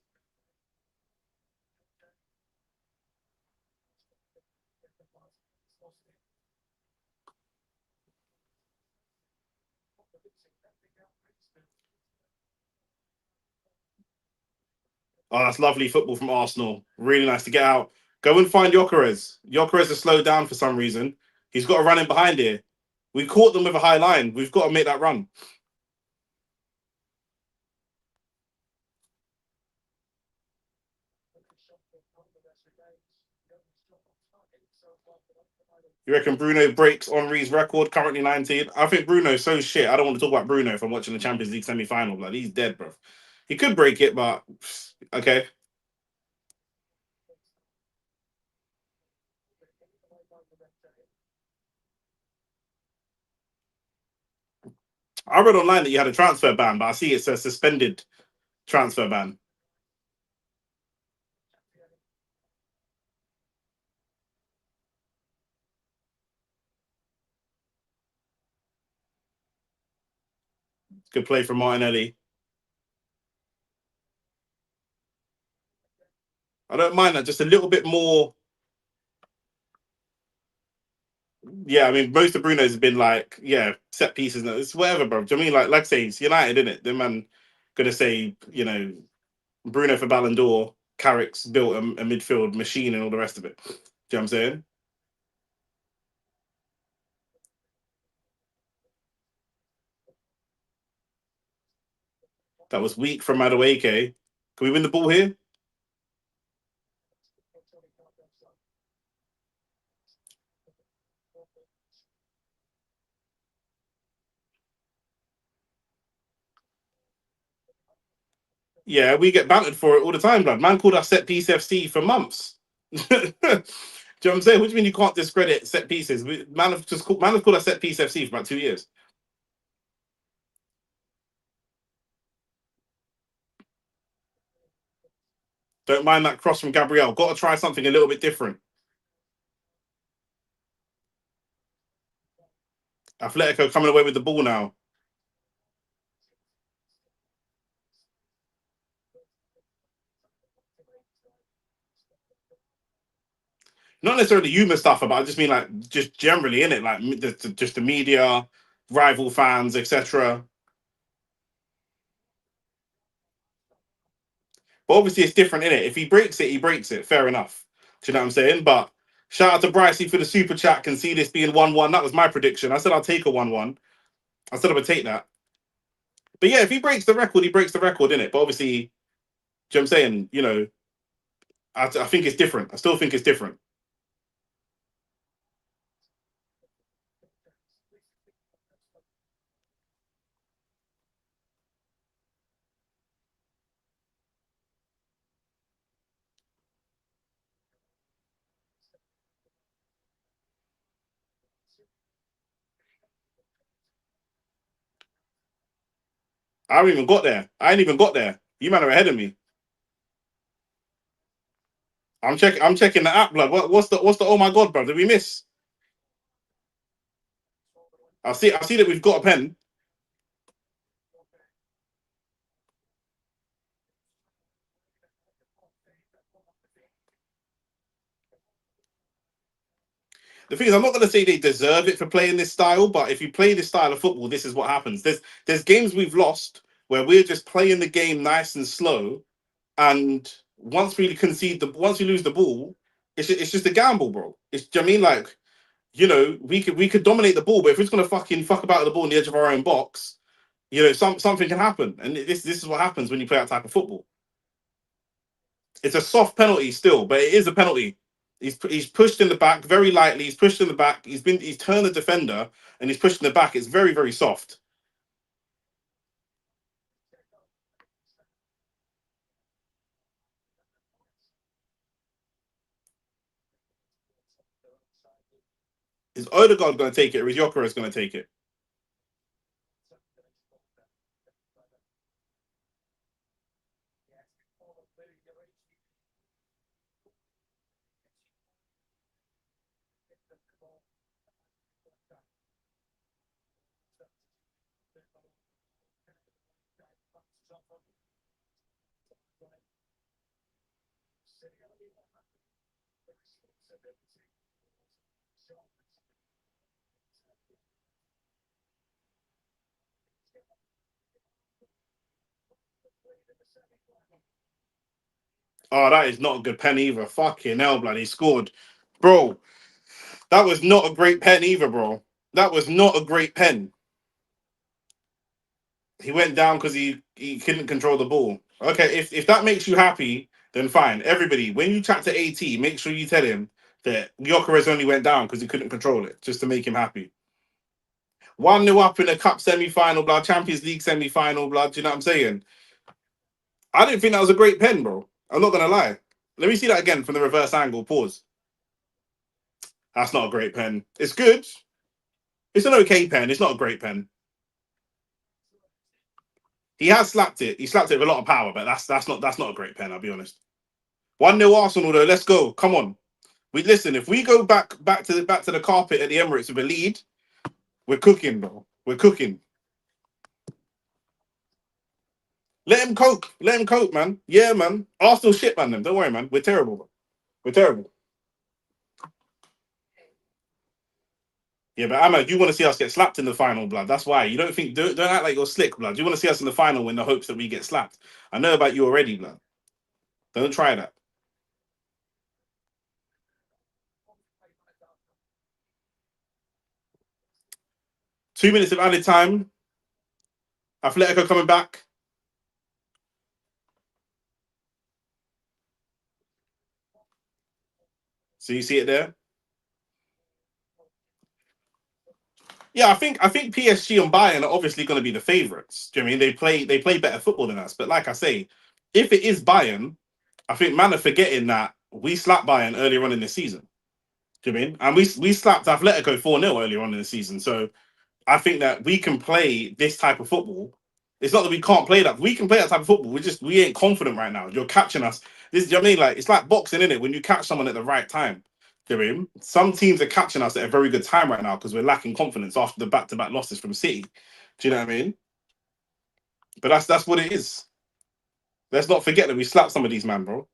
A: Oh, that's lovely football from Arsenal. Really nice to get out. Go and find Gyökeres. Gyökeres has slowed down for some reason. He's got to run in behind here. We caught them with a high line. We've got to make that run. You reckon Bruno breaks Henri's record, currently 19? I think Bruno's so shit. I don't want to talk about Bruno if I'm watching the Champions League semi-final. Like, he's dead, bro. He could break it, but okay. I read online that you had a transfer ban, but I see it's a suspended transfer ban. Good play from Martinelli. I don't mind that. Just a little bit more. Yeah, I mean, most of Bruno's have been like, yeah, set pieces. It's whatever, bro. Do you know what I mean? Like I say, it's United, isn't it? The man gonna say, Bruno for Ballon d'Or, Carrick's built a midfield machine and all the rest of it. Do you know what I'm saying? That was weak from Madueke. Can we win the ball here? Yeah, we get bantered for it all the time, blood. Man called us set piece FC for months. Do you know what I'm saying? What do you mean you can't discredit set pieces? Man have called us set piece FC for about 2 years. Don't mind that cross from Gabriel. Got to try something a little bit different. Atletico coming away with the ball now. Not necessarily you, Mustafa, but I just mean like just generally in it, like just the media, rival fans, etc. But obviously, it's different in it. If he breaks it, he breaks it. Fair enough. Do you know what I'm saying? But shout out to Brycey for the super chat. Can see this being 1-1. That was my prediction. I said I'll take a 1-1. I said I would take that. But yeah, if he breaks the record, he breaks the record in it. But obviously, do you know what I'm saying? I think it's different. I still think it's different. I haven't even got there. I ain't even got there. You man are ahead of me. I'm checking the app, blood. What's the oh my god, bro? Did we miss? I see that we've got a pen. The thing is, I'm not going to say they deserve it for playing this style, but if you play this style of football, this is what happens. There's games we've lost where we're just playing the game nice and slow, and once we lose the ball, it's just a gamble, bro. Do you know what I mean? Like, we could dominate the ball, but if it's gonna fucking fuck about the ball in the edge of our own box, something can happen, and this is what happens when you play that type of football. It's a soft penalty still, but it is a penalty. He's pushed in the back very lightly. He's pushed in the back. He's turned the defender and he's pushed in the back. It's very very soft. Is Odegaard going to take it, or is Gyökeres going to take it? Oh, that is not a good pen either. Fucking hell, blood. He scored, bro. That was not a great pen either, bro. That was not a great pen. He went down because he couldn't control the ball. Okay, if that makes you happy, then fine. Everybody, when you chat to AT, make sure you tell him that Gyökeres only went down because he couldn't control it, just to make him happy. 1-0 up in the cup semi-final, blood, Champions League semi-final, blood. Do you know what I'm saying? I didn't think that was a great pen, bro. I'm not gonna lie. Let me see that again from the reverse angle. Pause. That's not a great pen. It's good. It's an okay pen. It's not a great pen. He has slapped it. He slapped it with a lot of power, but that's not a great pen. I'll be honest. 1-0 Arsenal though. Let's go. Come on. We listen. If we go back to the carpet at the Emirates with a lead, we're cooking, bro. We're cooking. Let him cope. Let him cope, man. Yeah, man. Arsenal shit, man. Them. Don't worry, man. We're terrible. Bro. We're terrible. Yeah, but Ahmed, you want to see us get slapped in the final, blood. That's why. You don't act like you're slick, blood. You want to see us in the final in the hopes that we get slapped. I know about you already, blood. Don't try that. Two minutes of added time. Atletico coming back. So you see it there? Yeah, I think PSG and Bayern are obviously going to be the favourites. Do you know what I mean they play better football than us? But like I say, if it is Bayern, I think man are forgetting that we slapped Bayern earlier on in the season. Do you know what I mean? And we slapped Atletico 4-0 earlier on in the season. So I think that we can play this type of football. It's not that we can't play that. We can play that type of football. We ain't confident right now. You're catching us. This, you know what I mean? Like, it's like boxing, isn't it? When you catch someone at the right time. Do you know what I mean? Some teams are catching us at a very good time right now because we're lacking confidence after the back-to-back losses from City. Do you know what I mean? But that's what it is. Let's not forget that we slapped some of these man, bro.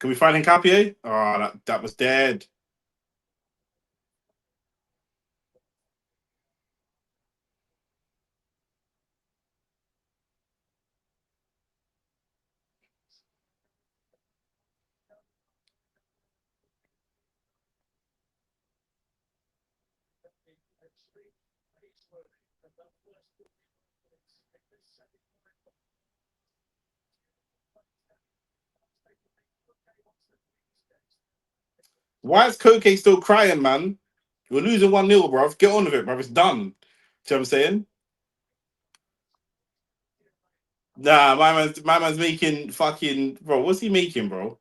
A: Can we find Nkapie? Oh, that was dead. Why is Koke still crying, man? We're losing 1-0, bro. Get on with it, bro. It's done. Do you know what I'm saying? Nah, my man's making fucking bro. What's he making, bro?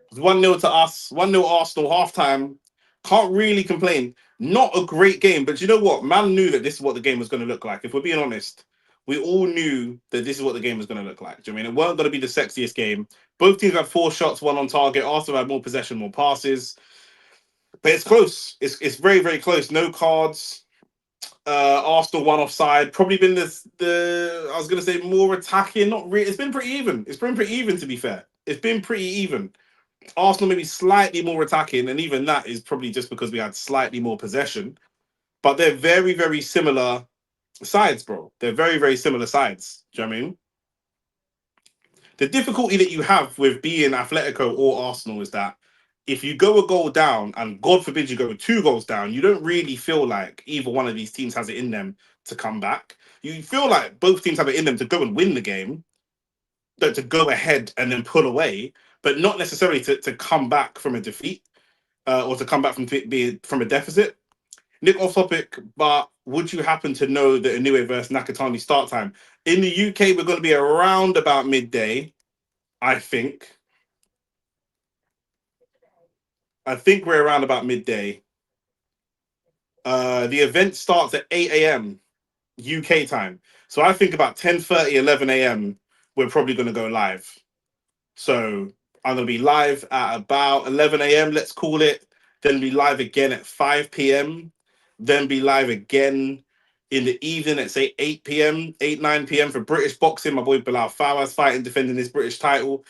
A: It's 1-0 to us, 1-0 Arsenal, half time. Can't really complain. Not a great game, but you know what? Man knew that this is what the game was going to look like. If we're being honest, we all knew that this is what the game was going to look like. Do you know what I mean? It weren't going to be the sexiest game. Both teams had 4 shots, one on target. Arsenal had more possession, more passes. But it's close. It's very, very close. No cards. Arsenal one offside. Probably been the I was gonna say more attacking. Not really. It's been pretty even. It's been pretty even to be fair. It's been pretty even. Arsenal maybe slightly more attacking, and even that is probably just because we had slightly more possession. But they're very, very similar sides, bro. They're very, very similar sides. Do you know what I mean? The difficulty that you have with being Atletico or Arsenal is that if you go a goal down, and God forbid you go 2 goals down, you don't really feel like either one of these teams has it in them to come back. You feel like both teams have it in them to go and win the game, to go ahead and then pull away, but not necessarily to come back from a defeat or to come back from a deficit. Nick off topic, but would you happen to know the Inoue versus Nakatani start time? In the UK, we're going to be around about midday, I think. I think we're around about midday. The event starts at 8 a.m. UK time. So I think about 10:30, 11 a.m. we're probably going to go live. So I'm going to be live at about 11 a.m., let's call it. Then be live again at 5 p.m. Then be live again in the evening at, say, 8 p.m., 8, 9 p.m. for British boxing. My boy Bilal Fawaz fighting, defending his British title.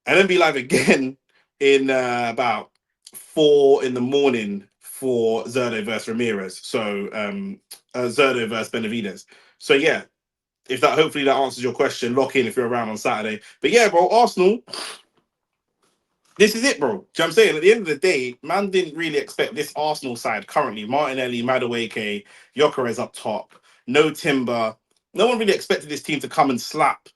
A: And then be live again in about 4 in the morning for Zerdo versus Ramirez. So Zerdo versus Benavides. So yeah, if that hopefully that answers your question, lock in if you're around on Saturday. But yeah, bro, Arsenal, this is it, bro. Do you know what I'm saying? At the end of the day, man didn't really expect this Arsenal side currently. Martinelli, Madueke, Gyökeres up top, no Timber. No one really expected this team to come and slap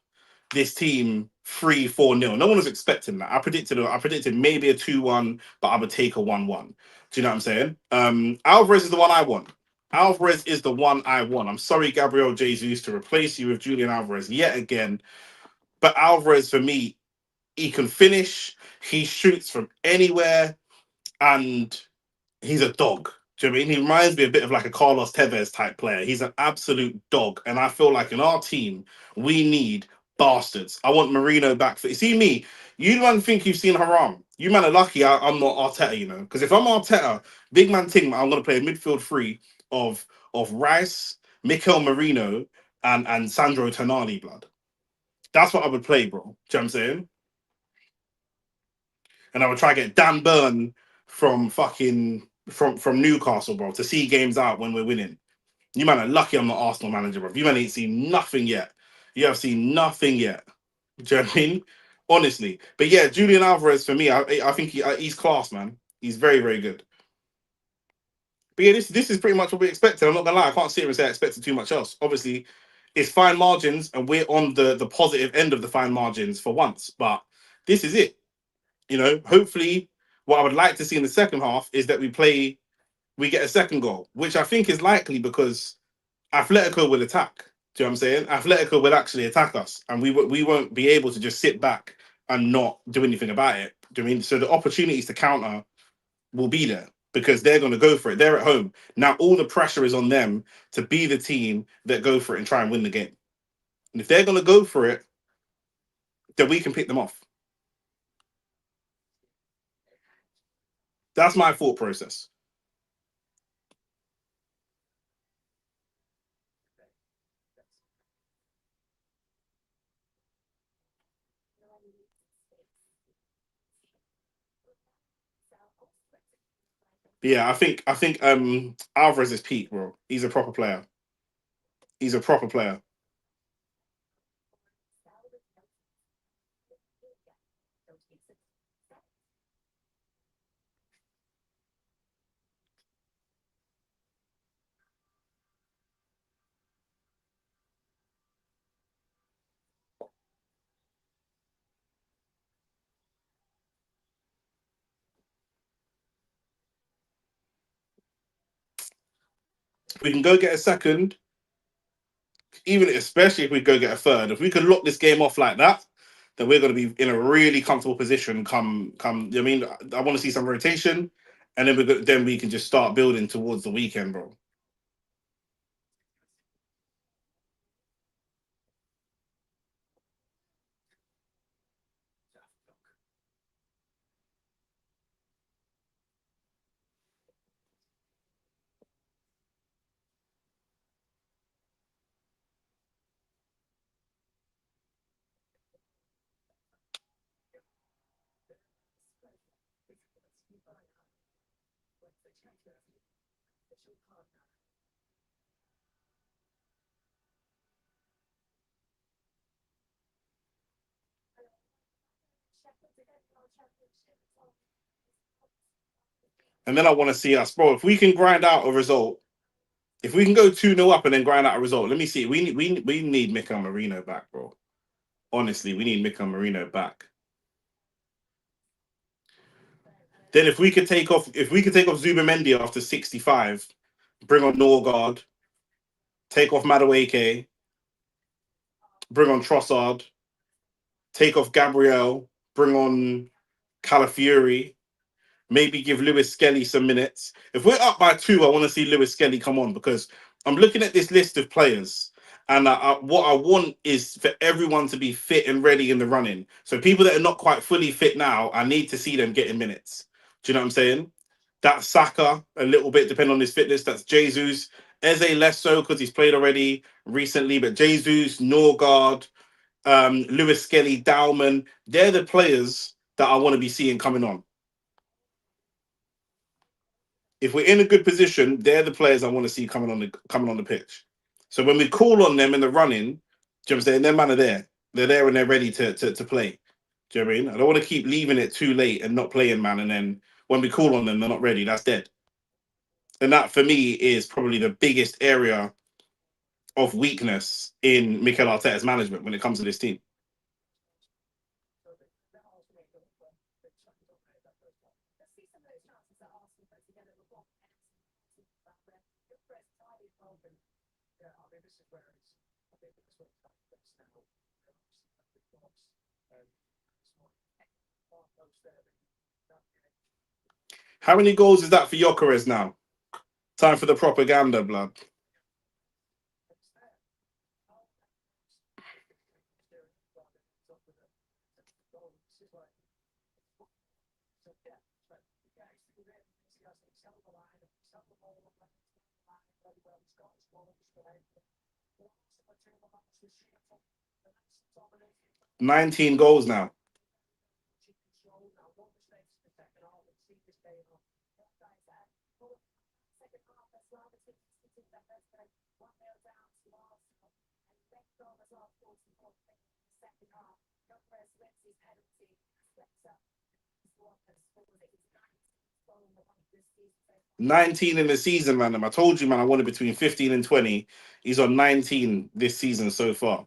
A: this team 3-4-0. No one was expecting that. I predicted maybe a 2-1, but I would take a 1-1. Do you know what I'm saying? Alvarez is the one I want. Alvarez is the one I want. I'm sorry, Gabriel Jesus, to replace you with Julian Alvarez yet again. But Alvarez, for me, he can finish. He shoots from anywhere, and he's a dog. Do you know what I mean? He reminds me a bit of like a Carlos Tevez type player. He's an absolute dog. And I feel like in our team, we need bastards. I want Marino back. You see me, you man think you've seen Haram. You man are lucky I'm not Arteta, you know. Because if I'm Arteta, big man thing, I'm going to play a midfield three of Rice, Mikel Marino, and Sandro Tonali, blood. That's what I would play, bro. Do you know what I'm saying? And I would try to get Dan Burn from Newcastle, bro, to see games out when we're winning. You man are lucky I'm not Arsenal manager, bro. You man ain't seen nothing yet. You have seen nothing yet. Do you know what I mean? Honestly. But yeah, Julian Alvarez for me, I think he's class, man. He's very, very good. But yeah, this is pretty much what we expected. I'm not gonna lie, I can't sit here and say I expected too much else. Obviously, it's fine margins, and we're on the positive end of the fine margins for once. But this is it. You know, hopefully, what I would like to see in the second half is that we get a second goal, which I think is likely because Atletico will attack. Do you know what I'm saying? Atletico will actually attack us, and we won't be able to just sit back and not do anything about it. Do you know what I mean? So the opportunities to counter will be there because they're going to go for it. They're at home. Now all the pressure is on them to be the team that go for it and try and win the game. And if they're going to go for it, then we can pick them off. That's my thought process. But yeah, I think Alvarez is peak, bro. He's a proper player. He's a proper player. We can go get a second, even especially if we go get a third. If we can lock this game off like that, then we're going to be in a really comfortable position. I mean, I want to see some rotation, and then we can just start building towards the weekend, bro. And then I want to see us, bro. If we can grind out a result, if we can go 2-0 up and then grind out a result, let me see. We need Mikel Merino back, bro. Honestly, we need Mikel Merino back. Then if we could take off Zubamendi after 65, bring on Norgard, take off Madueke, bring on Trossard, take off Gabriel, bring on Calafiori, maybe give Lewis Skelly some minutes. If we're up by 2, I want to see Lewis Skelly come on, because I'm looking at this list of players, and what I want is for everyone to be fit and ready in the running. So people that are not quite fully fit now, I need to see them getting minutes. Do you know what I'm saying? That's Saka a little bit, depending on his fitness. That's Jesus. Eze less so because he's played already recently, but Jesus, Norgard, Lewis Skelly, Dowman, they're the players that I want to be seeing coming on. If we're in a good position, they're the players I want to see coming on the pitch. So when we call on them in the running, do you know what I'm saying? Their man are there. They're there and they're ready to play. Do you know what I mean? I don't want to keep leaving it too late and not playing, man. And then when we call on them, they're not ready. That's dead. And that for me is probably the biggest area of weakness in Mikel Arteta's management when it comes to this team. How many goals is that for Gyökeres now? Time for the propaganda, blood. $19 goals now. $19 in the season, man. I told you, man, I wanted between 15 and 20. He's on 19 this season so far.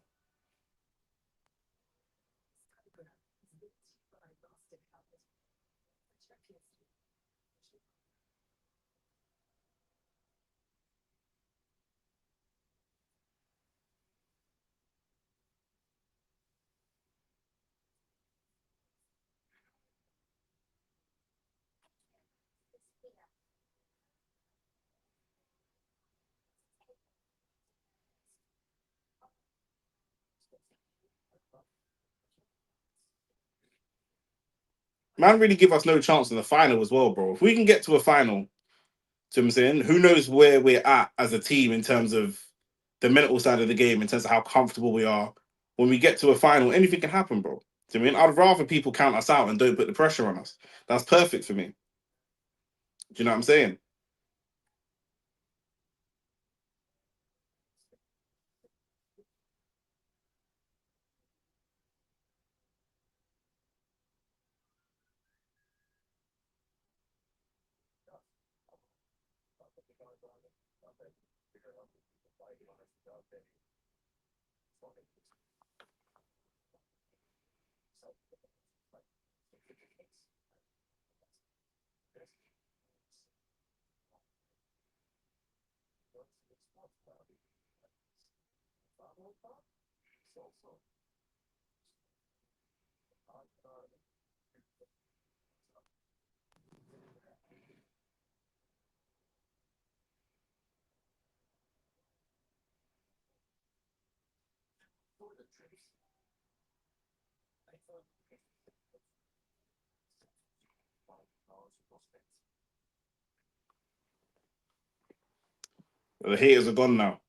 A: Man, really give us no chance in the final as well, bro. If we can get to a final, you know what I'm saying? Who knows where we're at as a team in terms of the mental side of the game, in terms of how comfortable we are. When we get to a final, anything can happen, bro. Do you know what I mean? I'd rather people count us out and don't put the pressure on us. That's perfect for me. Do you know what I'm saying? The haters are gone now.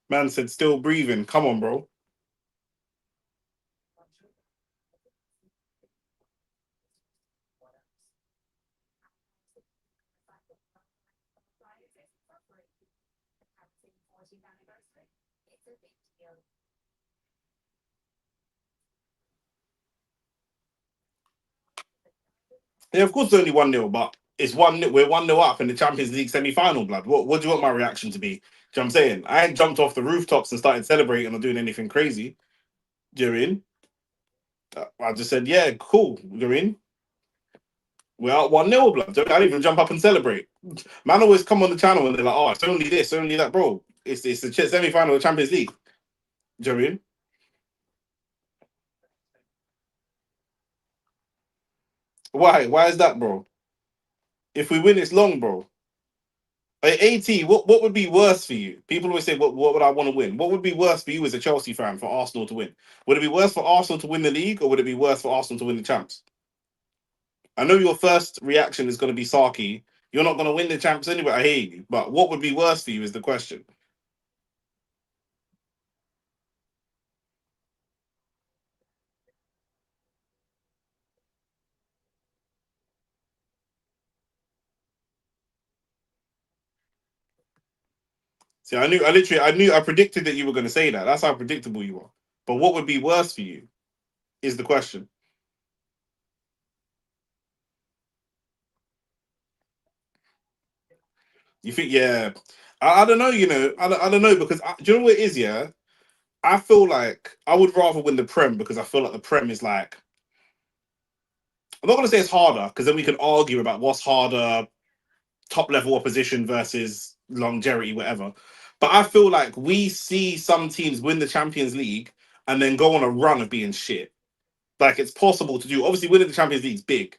A: Man said still breathing. Come on, bro. Yeah, of course, it's only 1-0, but it's 1-0. We're 1-0 up in the Champions League semi-final, blood. What do you want my reaction to be? Do you know what I'm saying? I ain't jumped off the rooftops and started celebrating or doing anything crazy. Do you know what I mean? I just said, yeah, cool. You know what I mean? We're out 1-0, blood. I didn't even jump up and celebrate. Man always come on the channel and they're like, oh, it's only this, only that, bro. It's the semi-final of the Champions League. Do you know what I mean? Why? Why is that, bro? If we win, it's long, bro. Hey, AT, what would be worse for you? People always say, what would I want to win? What would be worse for you as a Chelsea fan for Arsenal to win? Would it be worse for Arsenal to win the league, or would it be worse for Arsenal to win the champs? I know your first reaction is going to be Saki. You're not going to win the champs anyway. I hear you, but what would be worse for you is the question. See, I predicted that you were going to say that. That's how predictable you are. But what would be worse for you is the question. You think, yeah, I don't know, I don't know because do you know what it is, yeah? I feel like I would rather win the Prem because I feel like the Prem is like, I'm not going to say it's harder because then we can argue about what's harder, top level opposition versus longevity, whatever. But I feel like we see some teams win the Champions League and then go on a run of being shit. Like it's possible to do. Obviously, winning the Champions League is big,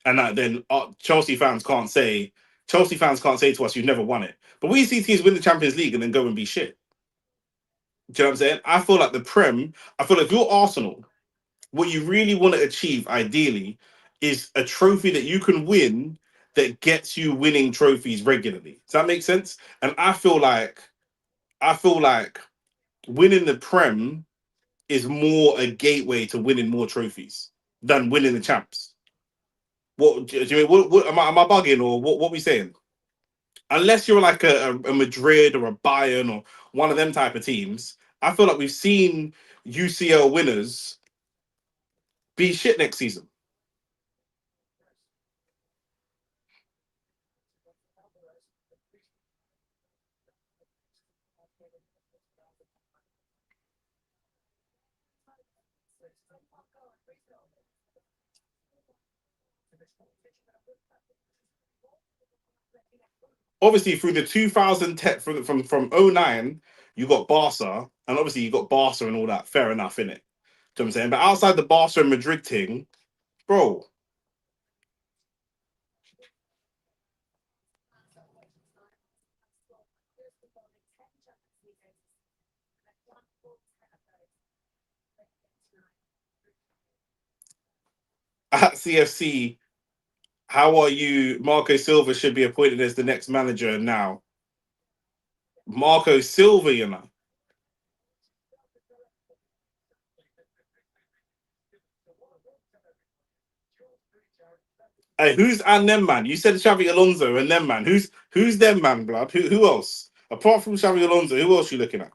A: and then Chelsea fans can't say to us you've never won it. But we see teams win the Champions League and then go and be shit. Do you know what I'm saying? I feel like the Prem. I feel like if you're Arsenal, what you really want to achieve ideally is a trophy that you can win that gets you winning trophies regularly. Does that make sense? And I feel like winning the Prem is more a gateway to winning more trophies than winning the champs. What do you mean? What am I bugging or what we saying? Unless you're like a Madrid or a Bayern or one of them type of teams, I feel like we've seen UCL winners be shit next season. Obviously, through the 2010 from '09, you got Barca, and obviously you got Barca and all that. Fair enough, innit? Do you know what I'm saying? But outside the Barca and Madrid thing, bro, at CFC, how are you? Marco Silva should be appointed as the next manager now. Marco Silva, you know. Hey, who's and them man? You said Xavi Alonso and them man. Who's them man, blood? Who else? Apart from Xavi Alonso, who else you looking at?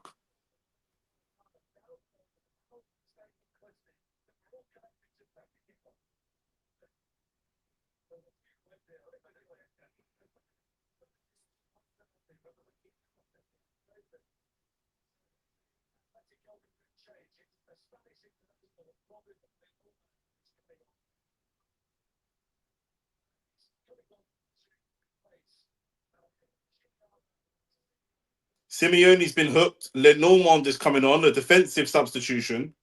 A: Simeone's been hooked. Lenormand is coming on, a defensive substitution.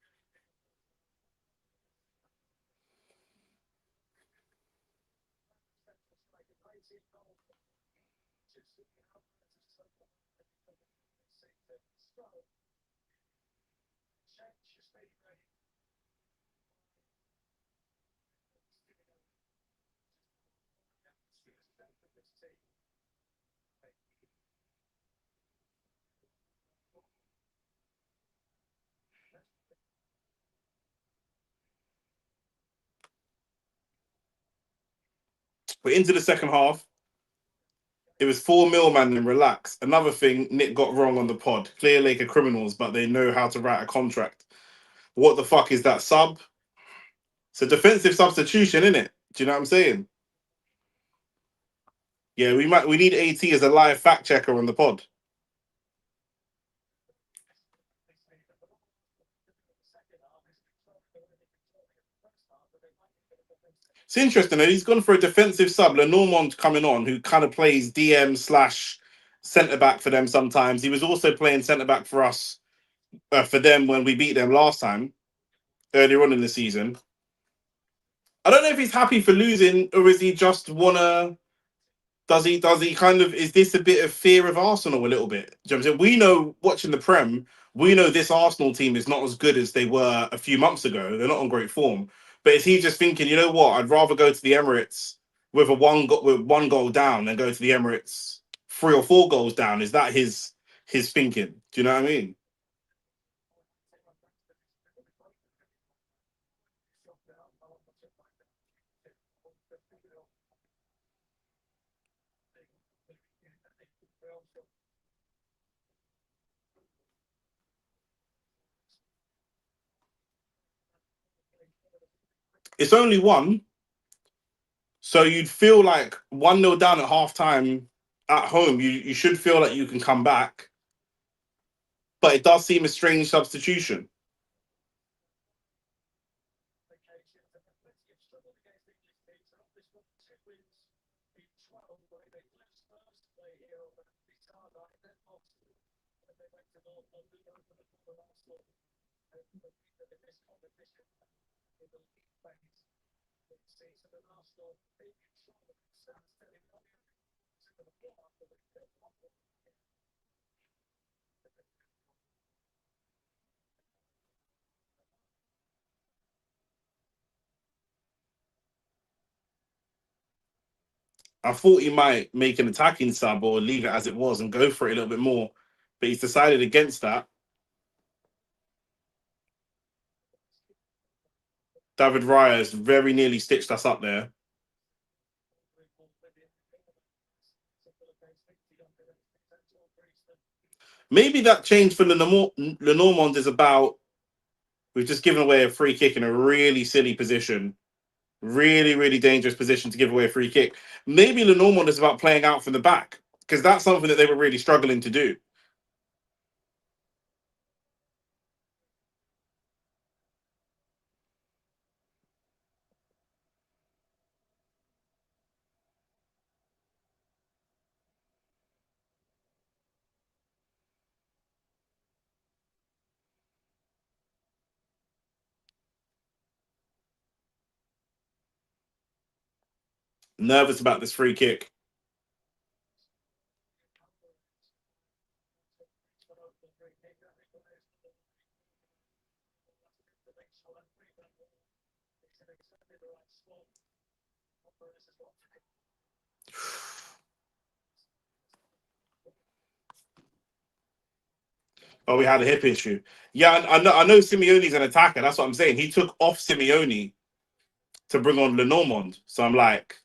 A: We're into the second half. It was 4-0, man, and relax. Another thing Nick got wrong on the pod. Clear Lake are criminals, but they know how to write a contract. What the fuck is that sub? It's a defensive substitution, isn't it? Do you know what I'm saying? Yeah, we need AT as a live fact checker on the pod. It's interesting though. He's gone for a defensive sub. Lenormand coming on, who kind of plays DM slash centre back for them sometimes. He was also playing centre back for us for them when we beat them last time earlier on in the season. I don't know if he's happy for losing or is he just wanna. Does he kind of is this a bit of fear of Arsenal a little bit? Do you know what I'm saying? We know watching the Prem, we know this Arsenal team is not as good as they were a few months ago. They're not on great form. But is he just thinking, you know what? I'd rather go to the Emirates with with one goal down than go to the Emirates 3 or 4 goals down. Is that his thinking? Do you know what I mean? It's only one, so you'd feel like 1-0 down at half time at home. You should feel like you can come back, but it does seem a strange substitution. I thought he might make an attacking sub or leave it as it was and go for it a little bit more, but he's decided against that. David Raya has very nearly stitched us up there. Maybe that change for Lenormand is about we've just given away a free kick in a really silly position. Really, really dangerous position to give away a free kick. Maybe Lenormand is about playing out from the back because that's something that they were really struggling to do. Nervous about this free kick. Oh, we had a hip issue. Yeah, I know. I know Simeone's an attacker. That's what I'm saying. He took off Simeone to bring on Lenormand. So I'm like,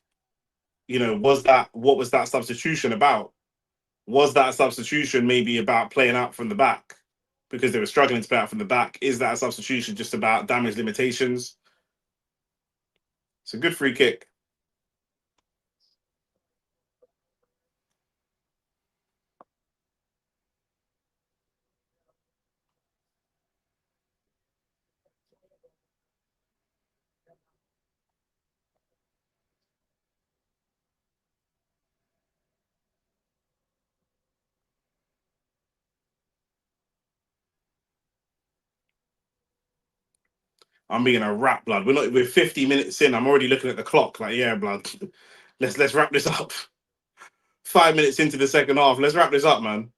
A: what was that substitution about? Was that substitution maybe about playing out from the back because they were struggling to play out from the back? Is that a substitution just about damage limitations? It's a good free kick. I'm being a rat, blood. We're 50 minutes in. I'm already looking at the clock. Like, yeah, blood. Let's wrap this up. 5 minutes into the second half. Let's wrap this up, man.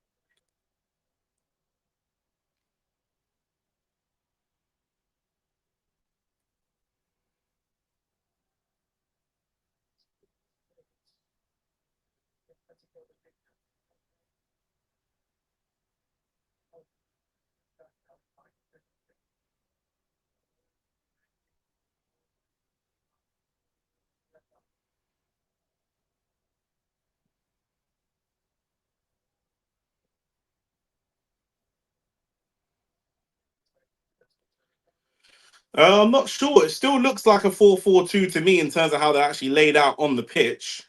A: I'm not sure. It still looks like a 4-4-2 to me in terms of how they're actually laid out on the pitch.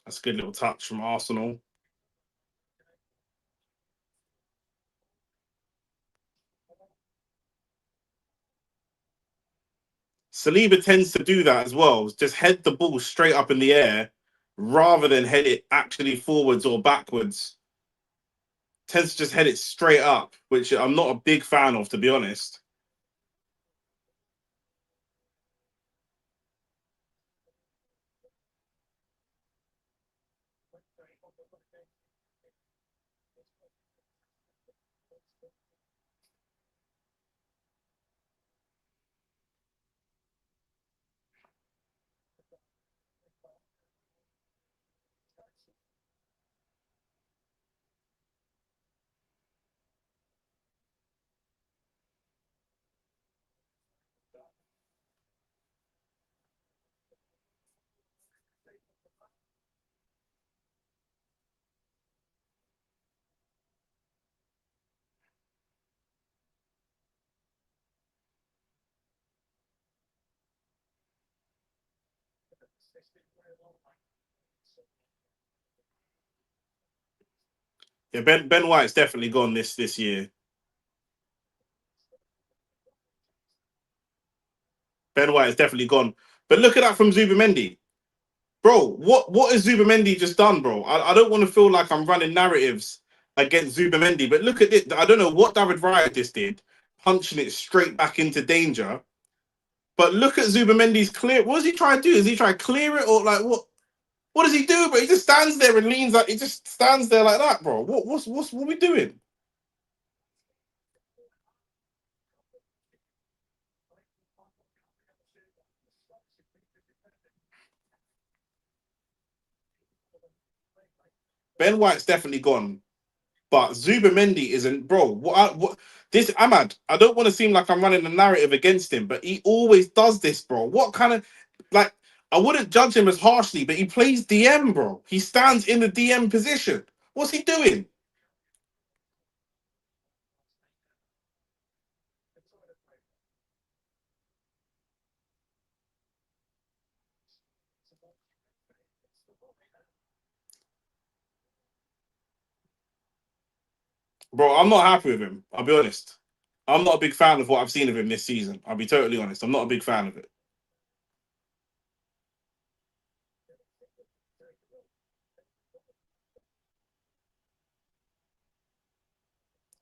A: That's a good little touch from Arsenal. Saliba tends to do that as well. Just head the ball straight up in the air rather than head it actually forwards or backwards. Tends to just head it straight up, which I'm not a big fan of, to be honest. Yeah, Ben White's definitely gone this year. Ben White is definitely gone. But look at that from Zubimendi. Bro, what has Zubimendi just done, bro? I don't want to feel like I'm running narratives against Zubimendi, but look at it. I don't know what David Raya just did, punching it straight back into danger. But look at Zubimendi's clear. What does he try to do? Is he try to clear it or like what? What does he do? But he just stands there and leans like he just stands there like that, bro. What we doing? Ben White's definitely gone. But Zubimendi isn't, bro. What this Ahmad? I don't want to seem like I'm running a narrative against him, but he always does this, bro. What kind of like? I wouldn't judge him as harshly, but he plays DM, bro. He stands in the DM position. What's he doing, bro? I'm not happy with him. I'll be honest. I'm not a big fan of what I've seen of him this season. I'll be totally honest. I'm not a big fan of it.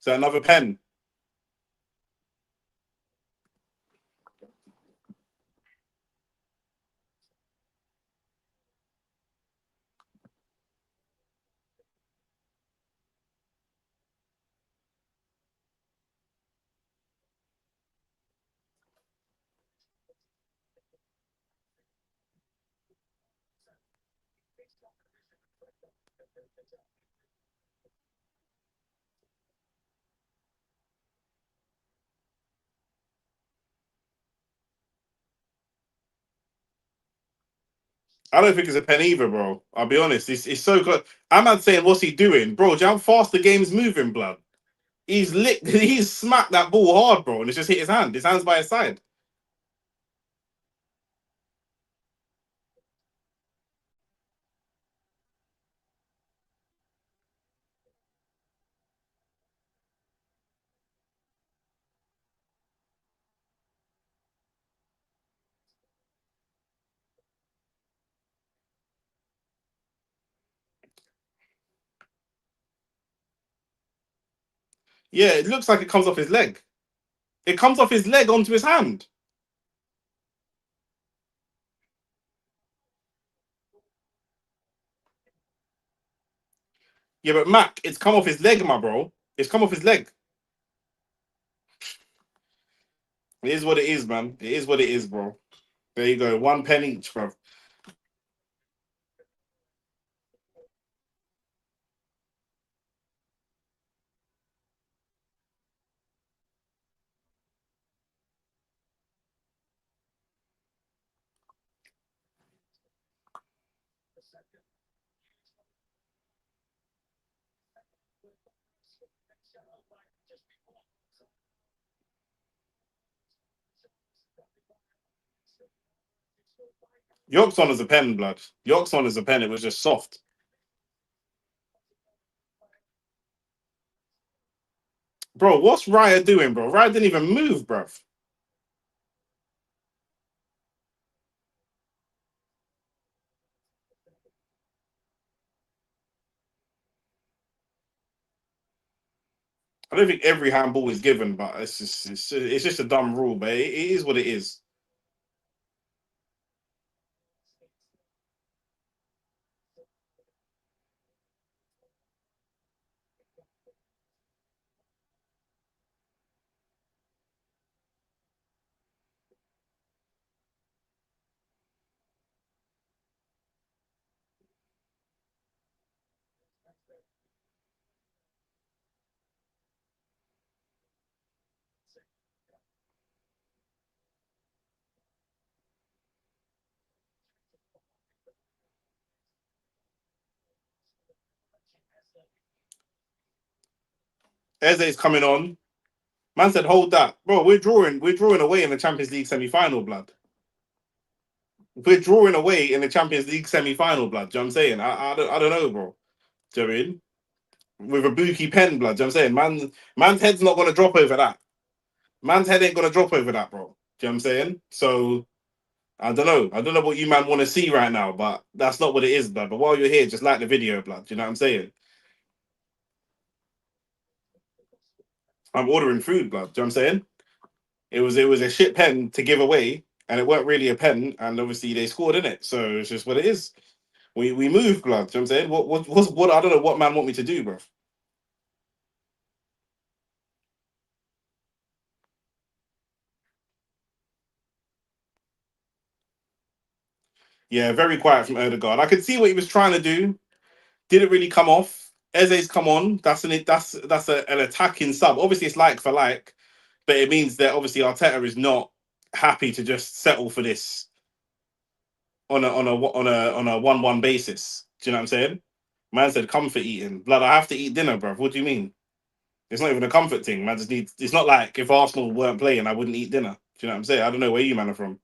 A: Is that another pen? I don't think it's a pen either, bro. I'll be honest. It's so good. I'm not saying what's he doing, bro. Do you know how fast the game's moving, blood? He's licked. He's smacked that ball hard, bro, and it's just hit his hand. His hand's by his side. Yeah, it looks like it comes off his leg. It comes off his leg onto his hand. Yeah, but Mac, it's come off his leg, my bro. It's come off his leg. It is what it is, man. It is what it is, bro. There you go. One pen each, bro. York's on as a pen, blood. York's on as a pen. It was just soft. Bro, what's Raya doing, bro? Raya didn't even move, bro. I don't think every handball is given, but it's just a dumb rule, but it is what it is. Eze's coming on. Man said, "Hold that, bro. We're drawing. We're drawing away in the Champions League semi-final, blood. We're drawing away in the Champions League semi-final, blood. Do you know what I'm saying? I don't know, bro. Do you know what I mean? With a Buki pen, blood. Do you know what I'm saying? Man's head's not gonna drop over that. Man's head ain't gonna drop over that, bro. Do you know what I'm saying? So I don't know. I don't know what you man want to see right now, but that's not what it is, blood. But while you're here, just like the video, blood. Do you know what I'm saying? I'm ordering food, blood. Do you know what I'm saying? It was a shit pen to give away, and it weren't really a pen, and obviously they scored in it. So it's just what it is. We moved, blood. Do you know what I'm saying? What I don't know what man want me to do, bro. Yeah, very quiet from Odegaard. I could see what he was trying to do. Didn't really come off. Eze's come on. An attacking sub. Obviously, it's like for like, but it means that obviously Arteta is not happy to just settle for this on a 1-1 basis. Do you know what I'm saying? Man said comfort eating. Blood, I have to eat dinner, bro. What do you mean? It's not even a comfort thing. Man just needs. It's not like if Arsenal weren't playing, I wouldn't eat dinner. Do you know what I'm saying? I don't know where you man are from.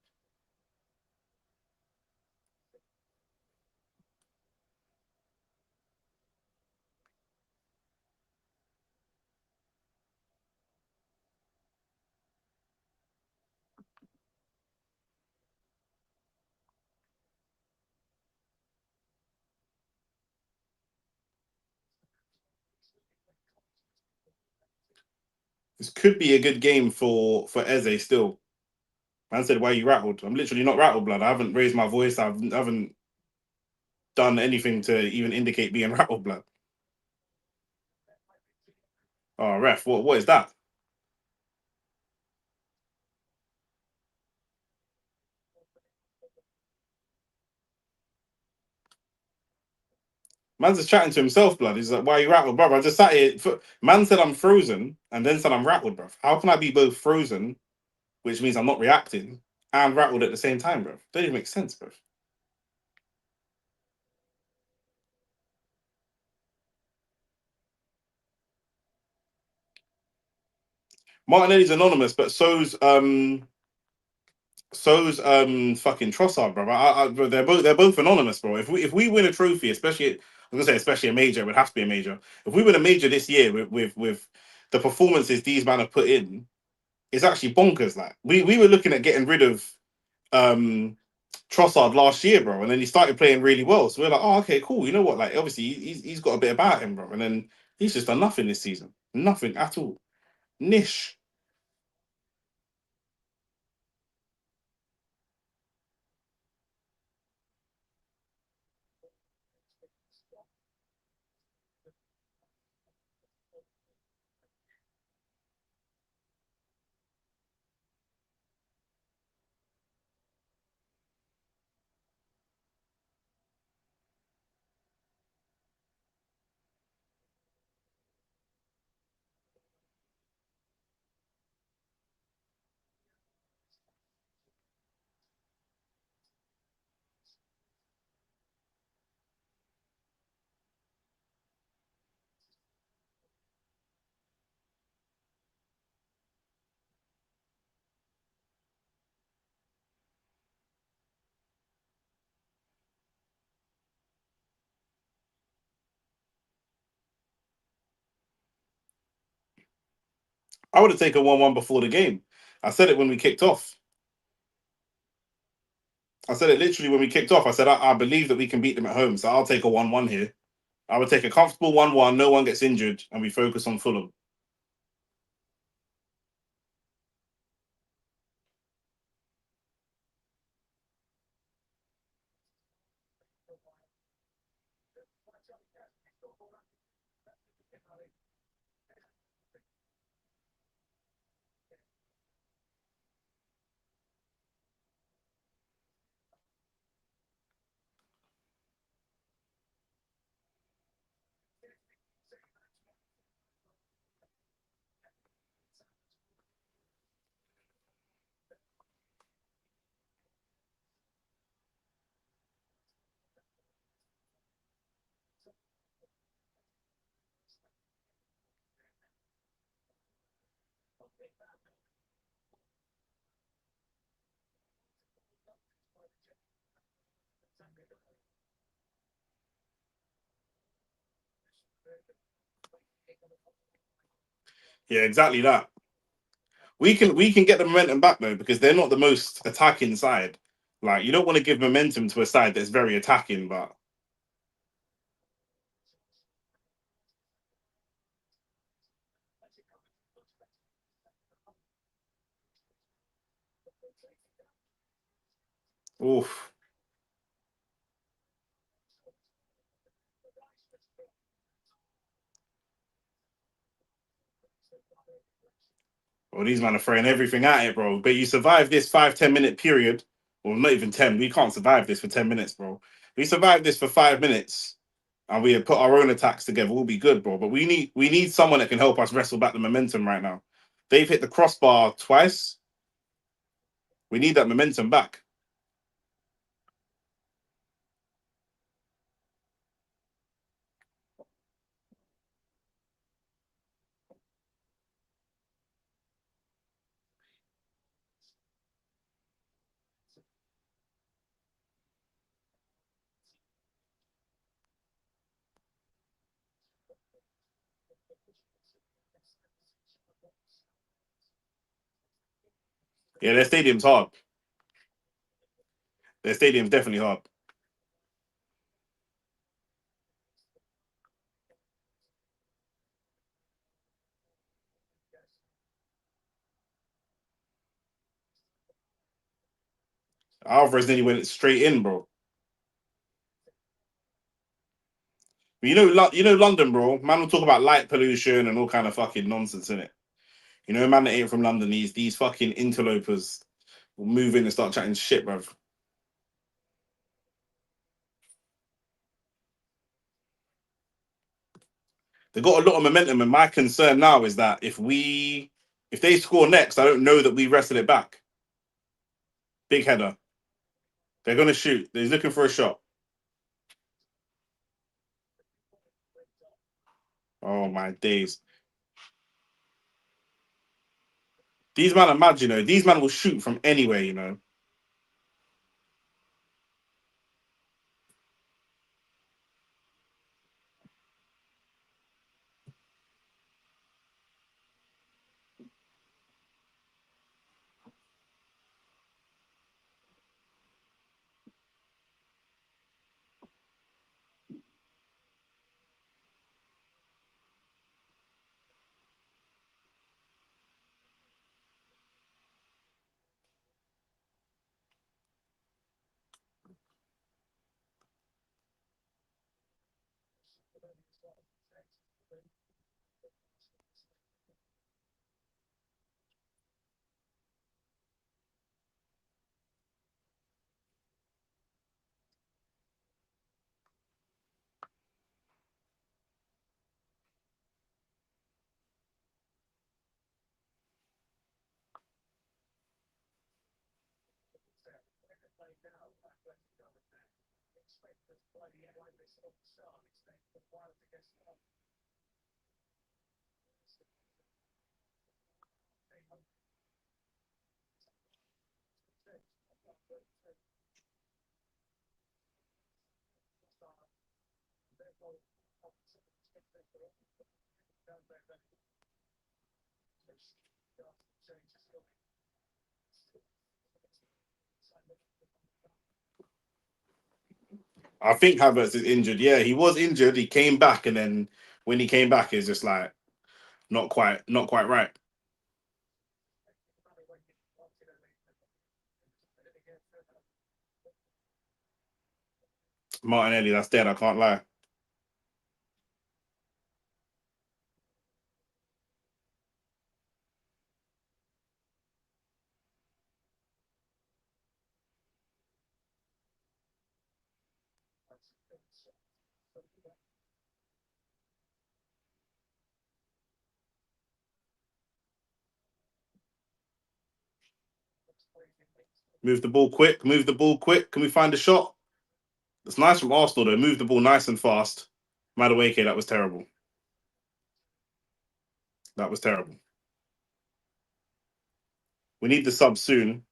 A: This could be a good game for Eze still. Man said, "Why are you rattled?" I'm literally not rattled, blood. I haven't raised my voice. I haven't done anything to even indicate being rattled, blood. Oh, ref, what is that? Man's just chatting to himself, blood. He's like, "Why are you rattled, brother?" I just sat here. Man said I'm frozen, and then said I'm rattled, bro. How can I be both frozen, which means I'm not reacting, and rattled at the same time, bro? Don't even make sense, bro. Martinelli's anonymous, but so's fucking Trossard, bro. Bro, they're both anonymous, bro. If we win a trophy, especially I'm gonna say especially a major, it would have to be a major. If we win a major this year with the performances these men have put in, it's actually bonkers. Like we were looking at getting rid of um Trossard last year, bro, and then he started playing really well. So we're like, oh, okay, cool. You know what? Like obviously he's got a bit about him, bro, and then he's just done nothing this season, nothing at all. Nish. I would have taken 1-1 before the game. I said it when we kicked off. I said it literally when we kicked off. I said I believe that we can beat them at home, so I'll take a 1-1 here. I would take a comfortable 1-1. No one gets injured, and we focus on Fulham. Yeah, exactly that. We can get the momentum back though because they're not the most attacking side. Like you don't want to give momentum to a side that's very attacking, but oof. Well, these men are throwing everything at it, bro. But you survive this 5-10 minute period, or not even 10. We can't survive this for 10 minutes, bro. We survive this for 5 minutes, and we put our own attacks together. We'll be good, bro. But we need someone that can help us wrestle back the momentum right now. They've hit the crossbar twice. We need that momentum back. Yeah, their stadium's hard. Their stadium's definitely hard. Alvarez nearly went straight in, bro. You know, London, bro. Man will talk about light pollution and all kind of fucking nonsense in it. You know, man that ain't from London. These fucking interlopers will move in and start chatting shit, bro. They got a lot of momentum, and my concern now is that if they score next, I don't know that we wrestle it back. Big header. They're gonna shoot. He's looking for a shot. Oh my days. These men are mad, you know. These men will shoot from anywhere, you know. I think Havertz is injured. Yeah, he was injured. He came back, and then when he came back, it's just like not quite right. Martinelli, that's dead. I can't lie. Move the ball quick. Move the ball quick. Can we find a shot? It's nice from Arsenal though. Move the ball nice and fast. Madueke, that was terrible. That was terrible. We need the sub soon.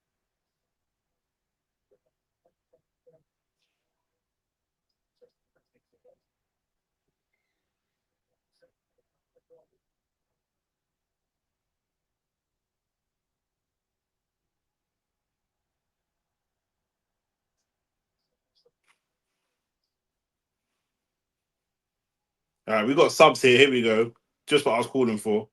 A: All right, we got subs here. Here we go. Just what I was calling for.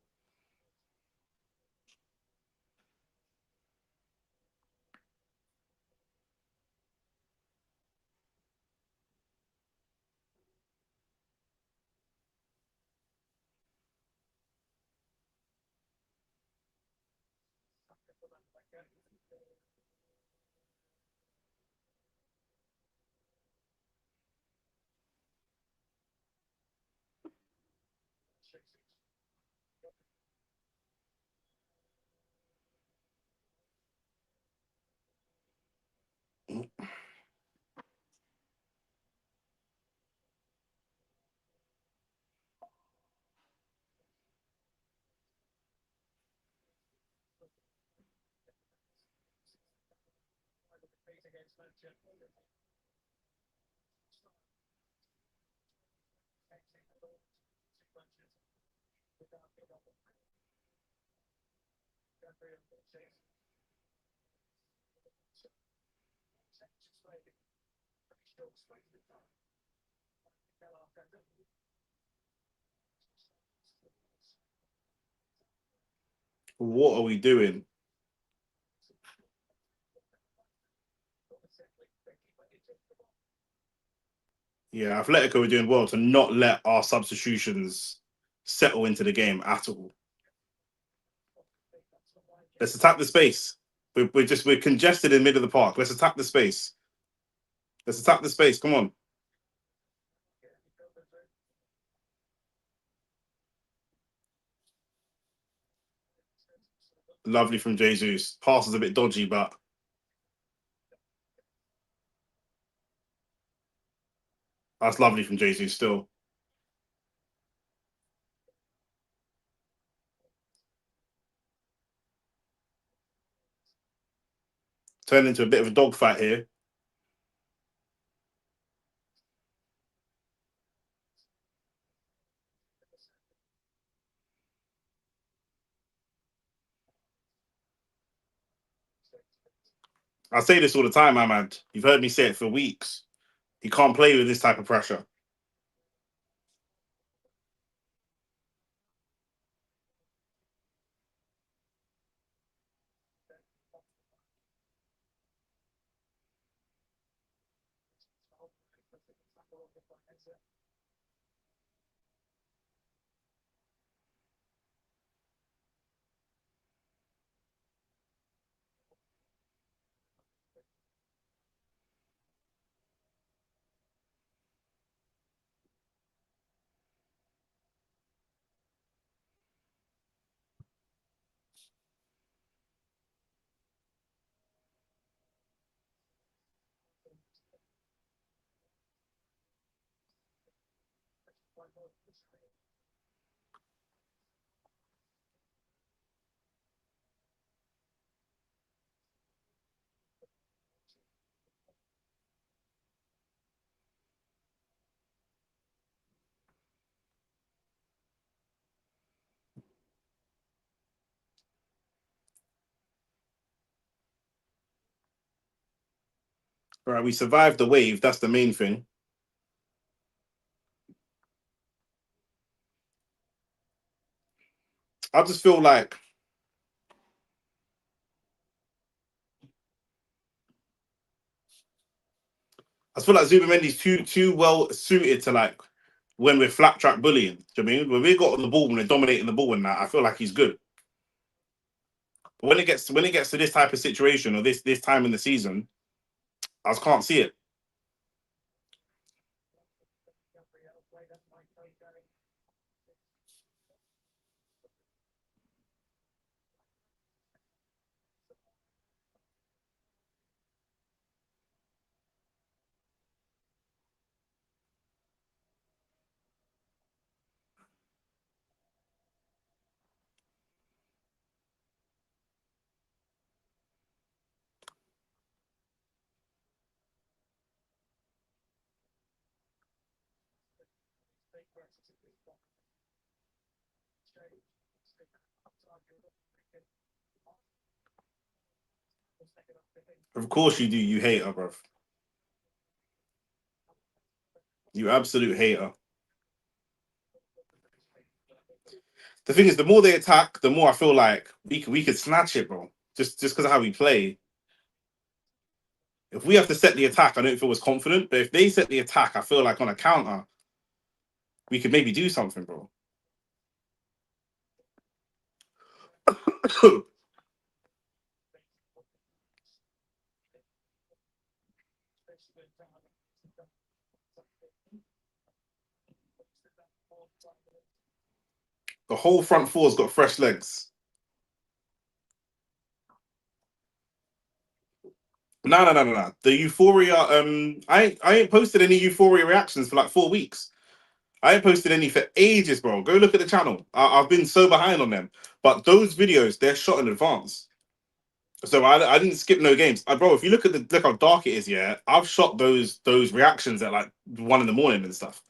A: What are we doing? Yeah, Atletico were doing well to not let our substitutions settle into the game at all. Let's attack the space. We're congested in the middle of the park. Let's attack the space. Let's attack the space. Come on. Lovely from Jesus. Pass is a bit dodgy, but that's lovely from Jesus still. Turned into a bit of a dogfight here. I say this all the time, Ahmad. You've heard me say it for weeks. He can't play with this type of pressure. Right, we survived the wave. That's the main thing. I just feel like Zubamendi's too well suited to like when we're flat track bullying. Do you know what I mean? When we got on the ball, when we're dominating the ball and that, I feel like he's good. But when it gets to this type of situation or this time in the season, I just can't see it. Of course you do, you hater, bro. You absolute hater. The thing is, the more they attack, the more I feel like we could snatch it, bro. Just because of how we play. If we have to set the attack, I don't feel as confident. But if they set the attack, I feel like on a counter, we could maybe do something, bro. The whole front four's got fresh legs. No. The Euphoria. I ain't posted any Euphoria reactions for like 4 weeks. I ain't posted any for ages, bro. Go look at the channel. I've been so behind on them. But those videos, they're shot in advance. So I didn't skip no games. Bro, if you look how dark it is, yeah, I've shot those reactions at like 1 in the morning and stuff.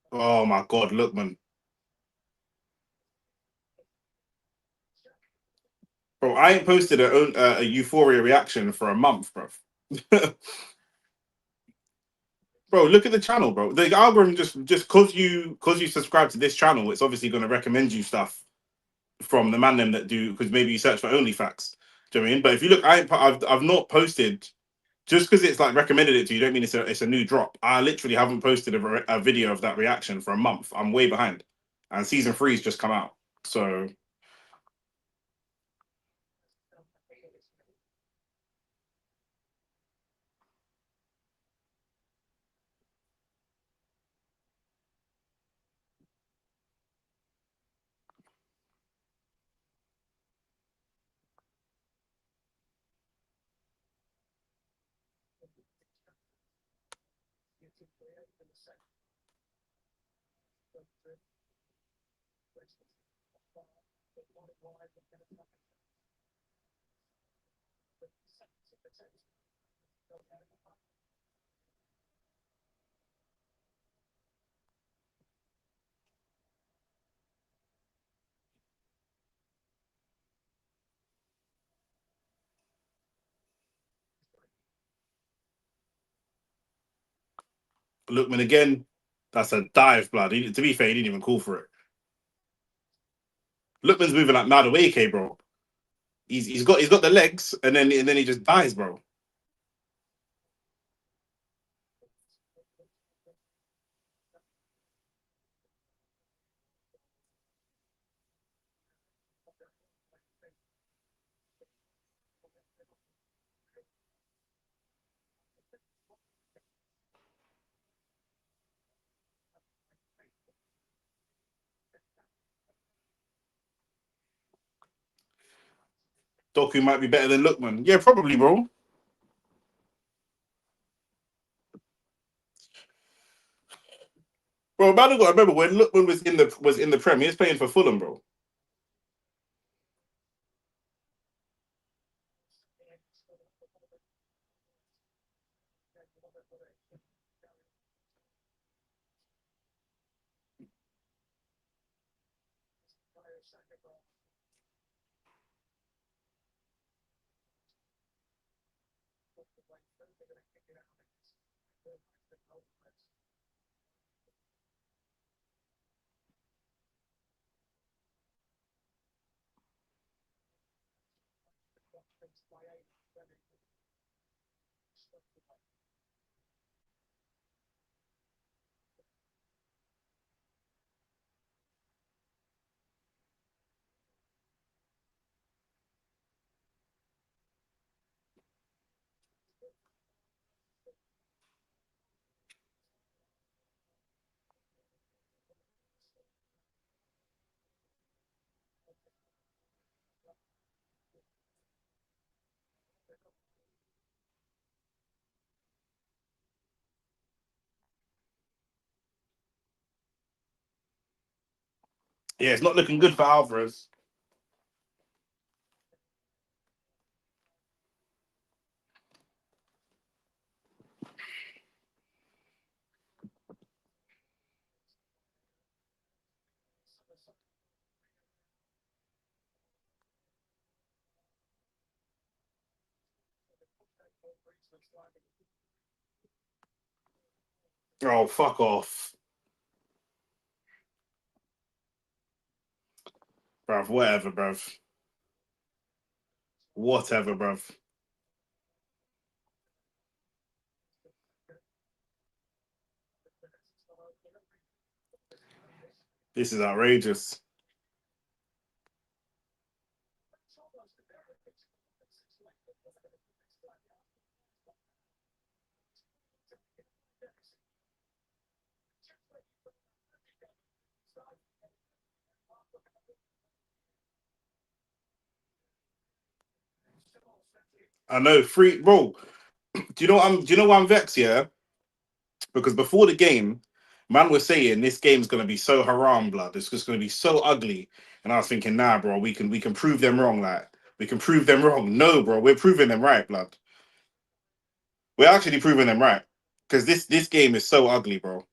A: Oh my god, look, man. Bro, I ain't posted a Euphoria reaction for a month, bro. Bro, look at the channel, bro. The algorithm just cause you subscribe to this channel, it's obviously going to recommend you stuff from the man them that do, because maybe you search for OnlyFacts. Do you know what I mean? But if you look, I've not posted just because it's like recommended it to you. Don't mean it's a new drop. I literally haven't posted a video of that reaction for a month. I'm way behind, and season 3's just come out. So Lookman again. That's a dive, blood. To be fair, he didn't even call for it. Lookman's moving like mad away, K, bro. He's got the legs, and then he just dies, bro. Doku might be better than Lookman. Yeah, probably, bro. Bro, man, I got to remember when Lookman was in the Prem, he was playing for Fulham, bro. Yeah, it's not looking good for Alvarez. Oh, fuck off. Bruv, whatever, bruv. Whatever, bruv. This is outrageous. I know, free, bro. Do you know why I'm vexed? Yeah, because before the game, man was saying this game's gonna be so haram, blood. It's just gonna be so ugly, and I was thinking, nah, bro, we can prove them wrong. Like we can prove them wrong. No, bro, we're proving them right, blood. We're actually proving them right because this game is so ugly, bro.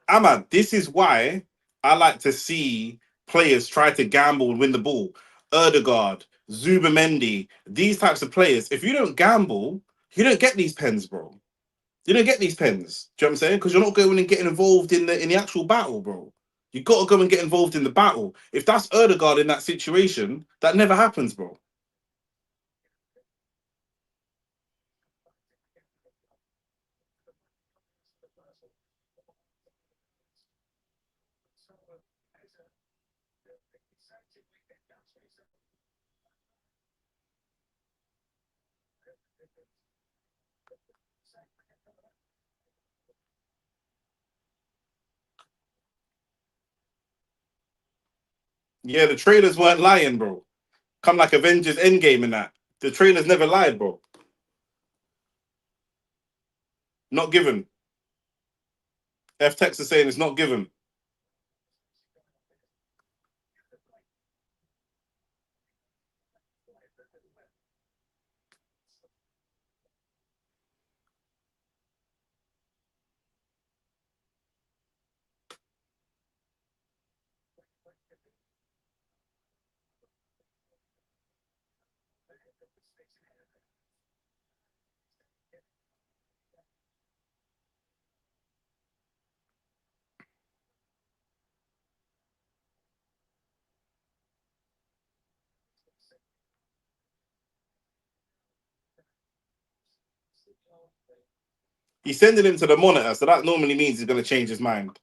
A: Ahmad, this is why I like to see players try to gamble and win the ball. Erdegaard, Zubamendi, these types of players. If you don't gamble, you don't get these pens, bro. You don't get these pens. Do you know what I'm saying? Because you're not going and getting involved in the actual battle, bro. You got to go and get involved in the battle. If that's Erdegaard in that situation, that never happens, bro. Yeah, the trailers weren't lying, bro. Come like Avengers Endgame and that. The trailers never lied, bro. Not given. F Text is saying it's not given. He's sending him to the monitor, so that normally means he's going to change his mind.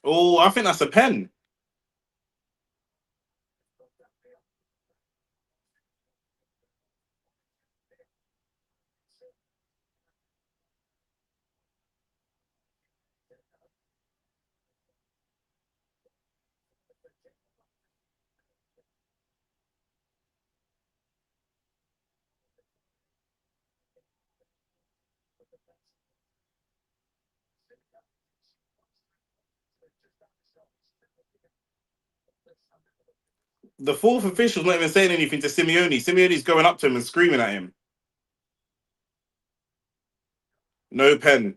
A: Oh, I think that's a pen. The fourth official's not even saying anything to Simeone. Simeone's going up to him and screaming at him. No pen.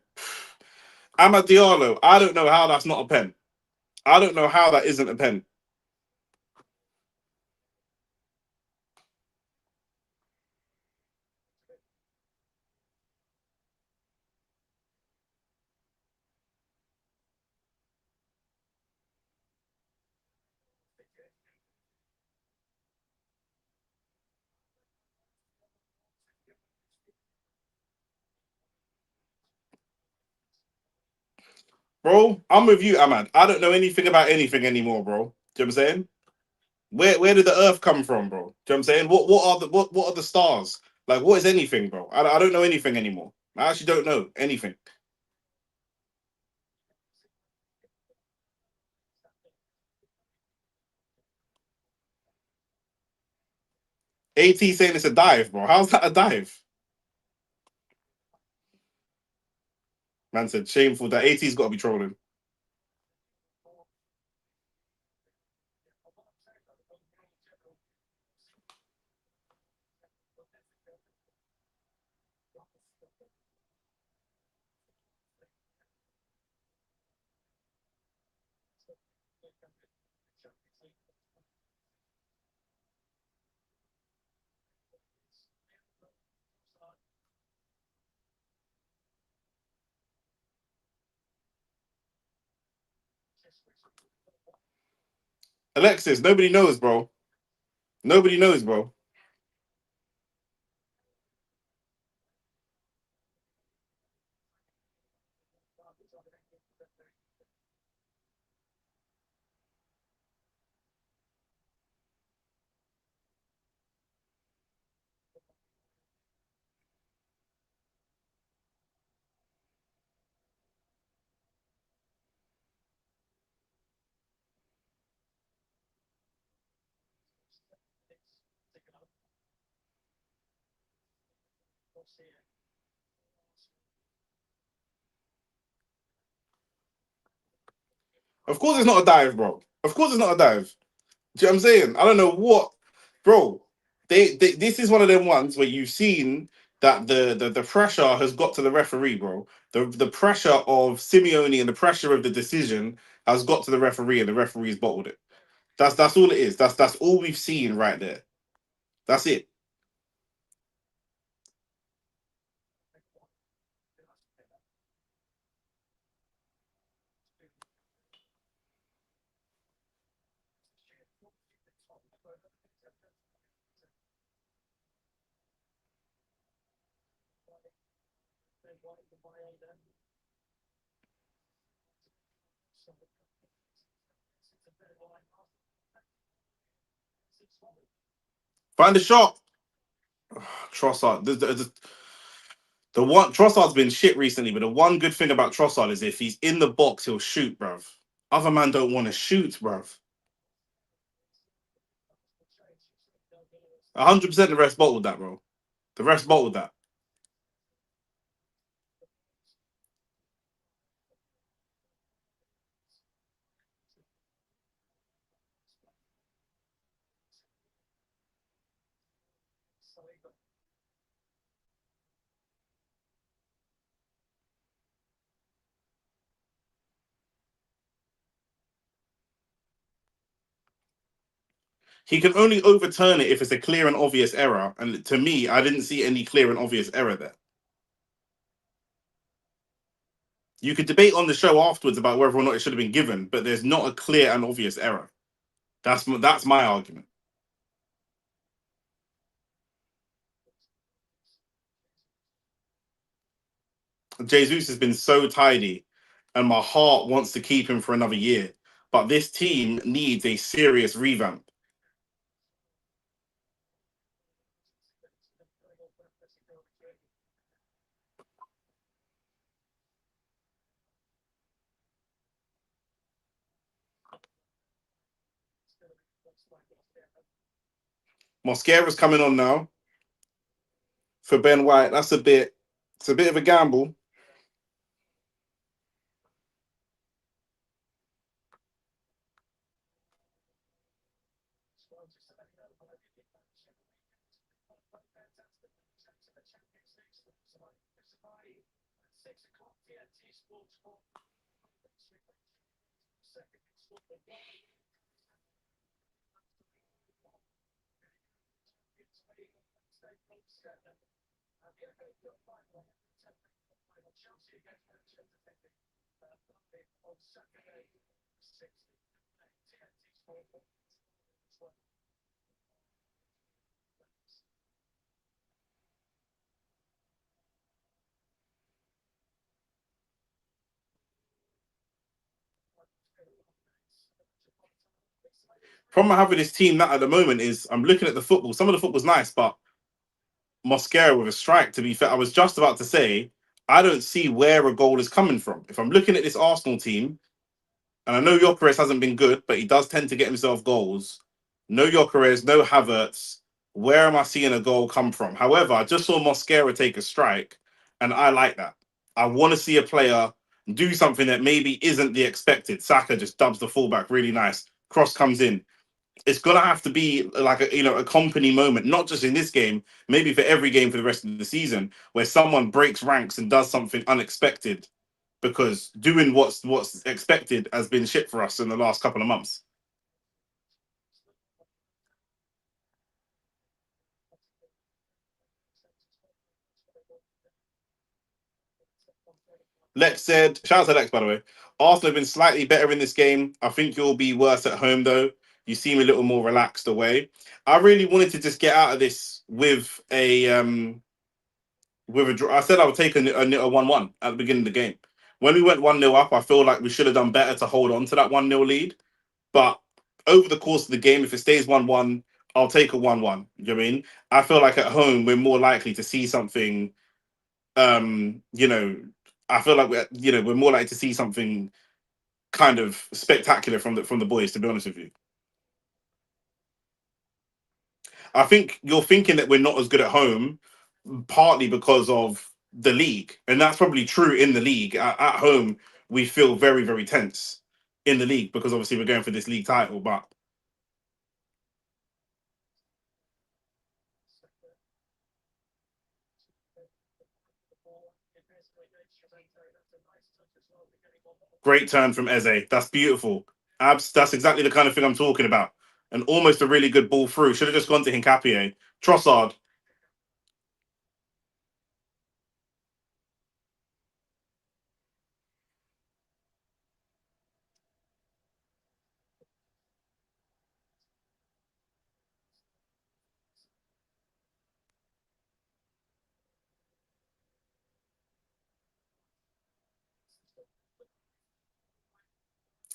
A: Amad Diallo, I don't know how that's not a pen. I don't know how that isn't a pen. Bro, I'm with you, Ahmad. I don't know anything about anything anymore, bro. Do you know what I'm saying? Where did the earth come from, bro? Do you know what I'm saying? What are the stars? Like what is anything, bro? I don't know anything anymore. I actually don't know anything. AT saying it's a dive, bro. How's that a dive? Man said shameful that AT's got to be trolling. Alexis, nobody knows, bro. Nobody knows, bro. Of course it's not a dive, bro. Of course it's not a dive. Do you know what I'm saying? I don't know what, bro. This is one of them ones where you've seen that the pressure has got to the referee, bro. The pressure of Simeone and the pressure of the decision has got to the referee, and the referee's bottled it. That's all it is. That's all we've seen right there. That's it. Find a shot. Trossard. The one Trossard's been shit recently, but the one good thing about Trossard is if he's in the box, he'll shoot, bruv. Other man don't want to shoot, bruv. 100% the rest bottled that, bro. The rest bottled that. He can only overturn it if it's a clear and obvious error. And to me, I didn't see any clear and obvious error there. You could debate on the show afterwards about whether or not it should have been given, but there's not a clear and obvious error. That's my argument. Jesus has been so tidy, and my heart wants to keep him for another year. But this team needs a serious revamp. Mosquera's coming on now for Ben White. It's a bit of a gamble. Problem I have with this team that at the moment is I'm looking at the football. Some of the football's nice, but Mosquera with a strike. To be fair, I was just about to say I don't see where a goal is coming from. If I'm looking at this Arsenal team, and I know Gyökeres hasn't been good, but he does tend to get himself goals. No Gyökeres, no Havertz. Where am I seeing a goal come from? However, I just saw Mosquera take a strike, and I like that. I want to see a player do something that maybe isn't the expected. Saka just dubs the fullback really nice. Cross comes in. It's gonna have to be like a company moment, not just in this game, maybe for every game for the rest of the season, where someone breaks ranks and does something unexpected, because doing what's expected has been shit for us in the last couple of months. Lex said, shout out to Lex, by the way. Arsenal have been slightly better in this game. I think you'll be worse at home, though. You seem a little more relaxed away. I really wanted to just get out of this with a draw. I said I would take a 1-1 at the beginning of the game. When we went 1-0 up, I feel like we should have done better to hold on to that 1-0 lead. But over the course of the game, if it stays 1-1, I'll take a 1-1. You know what I mean? I feel like at home, we're more likely to see something, you know, I feel like we're more likely to see something kind of spectacular from the boys, to be honest with you. I think you're thinking that we're not as good at home, partly because of the league, and that's probably true in the league. At home, we feel very, very tense in the league because obviously we're going for this league title. But Great turn from Eze. That's beautiful. That's exactly the kind of thing I'm talking about. And almost a really good ball through. Should have just gone to Hincapie. Trossard.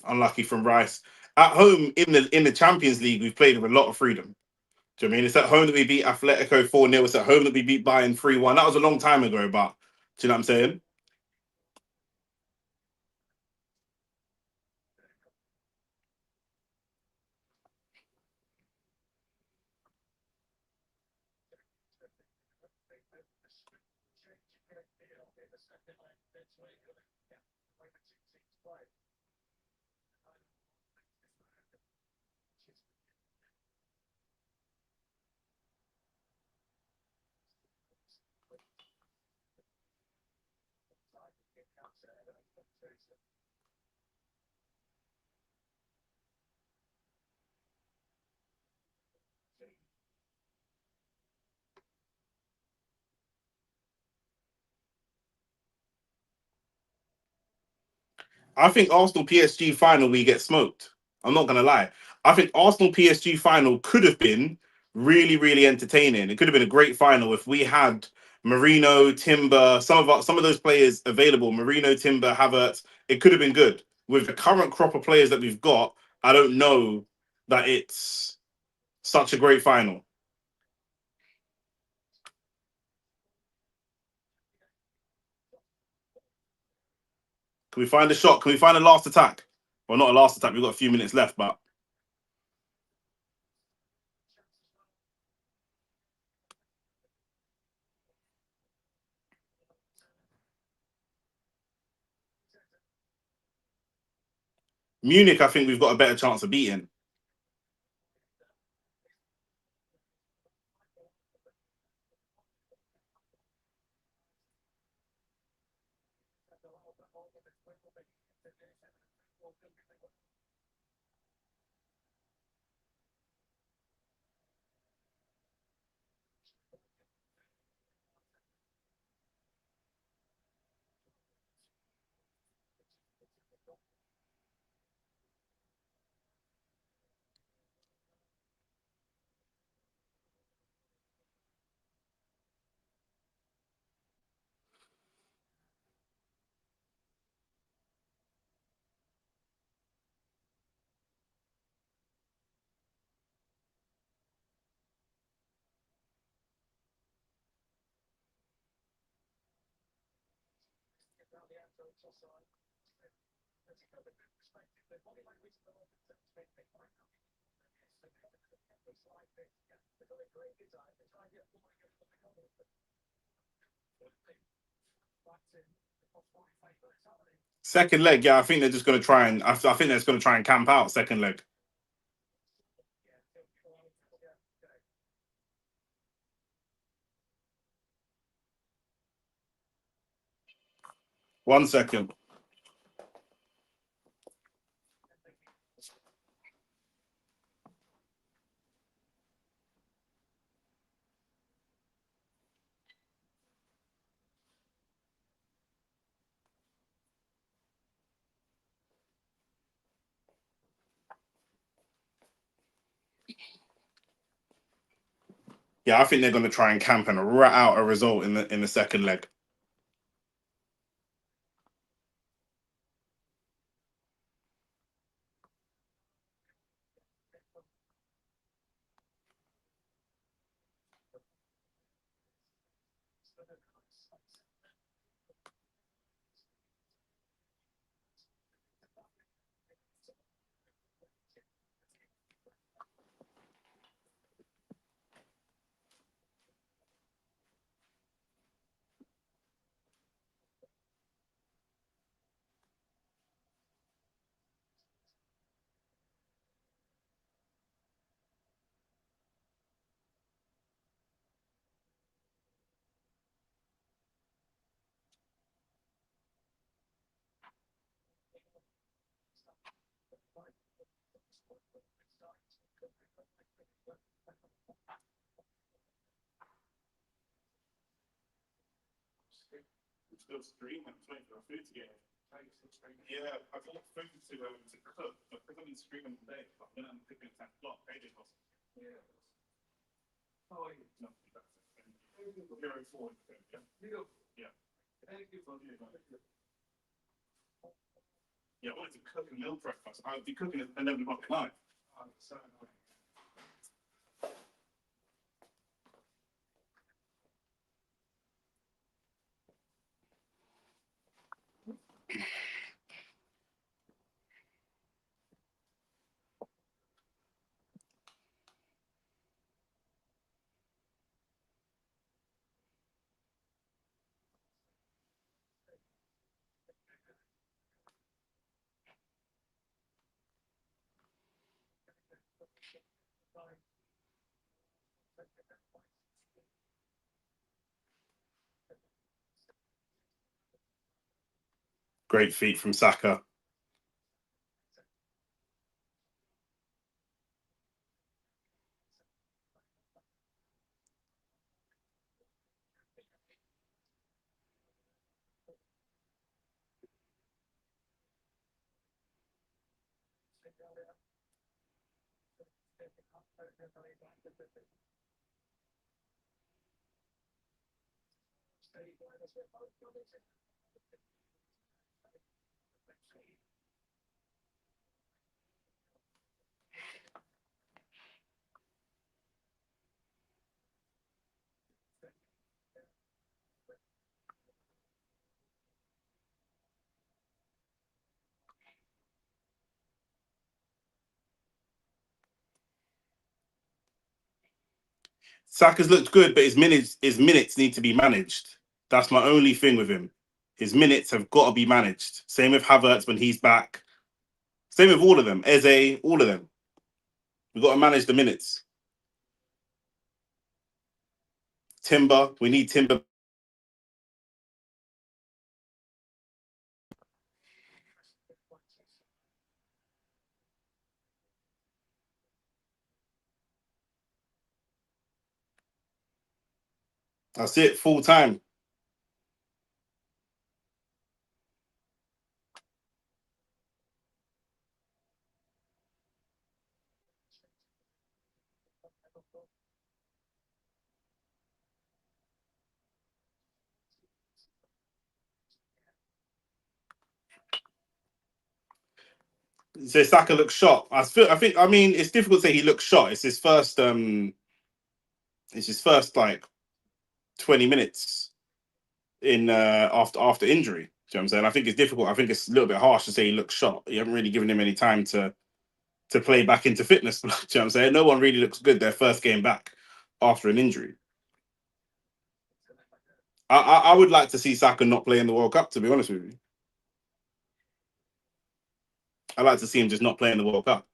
A: Unlucky from Rice. At home in the Champions League, we've played with a lot of freedom. Do you know what I mean? It's at home that we beat Atletico 4-0. It's at home that we beat Bayern 3-1. That was a long time ago, but do you know what I'm saying? I think Arsenal PSG final we get smoked. I'm not gonna lie. I think Arsenal PSG final could have been really, really entertaining. It could have been a great final if we had Marino, Timber, some of those players available. Marino, Timber, Havertz. It could have been good. With the current crop of players that we've got, I don't know that it's such a great final. Can we find a shot? Can we find a last attack? Well, not a last attack. We've got a few minutes left, but Munich, I think we've got a better chance of beating. Second leg, yeah, I think they're just going to try and I think they're just going to try and camp out second leg. One second. Yeah, I think they're going to try and camp and rat out a result in the second leg. Still streaming, waiting for food to get. Yeah, I've got food to cook, but because I've been streaming all day, I'm gonna have to cook at 10 o'clock. Payday cost. Yeah. Oh, yeah. No, that's it. 0-4. Yeah. Thank you for doing that. Yeah, I wanted to cook and meal prep first. I would be cooking at 11 o'clock at night. Oh, so annoying. Great feat from Saka. Saka's looked good, but his minutes need to be managed. That's my only thing with him. His minutes have got to be managed. Same with Havertz when he's back. Same with all of them. Eze, all of them. We've got to manage the minutes. Timber, we need Timber. That's it, full time. So Saka looks shot. I mean, it's difficult to say he looks shot. It's his first like 20 minutes in after injury. Do you know what I'm saying? I think it's difficult. I think it's a little bit harsh to say he looks shot. You haven't really given him any time to play back into fitness. Do you know what I'm saying? No one really looks good their first game back after an injury. I would like to see Saka not play in the World Cup, to be honest with you. I'd like to see him just not play in the World Cup.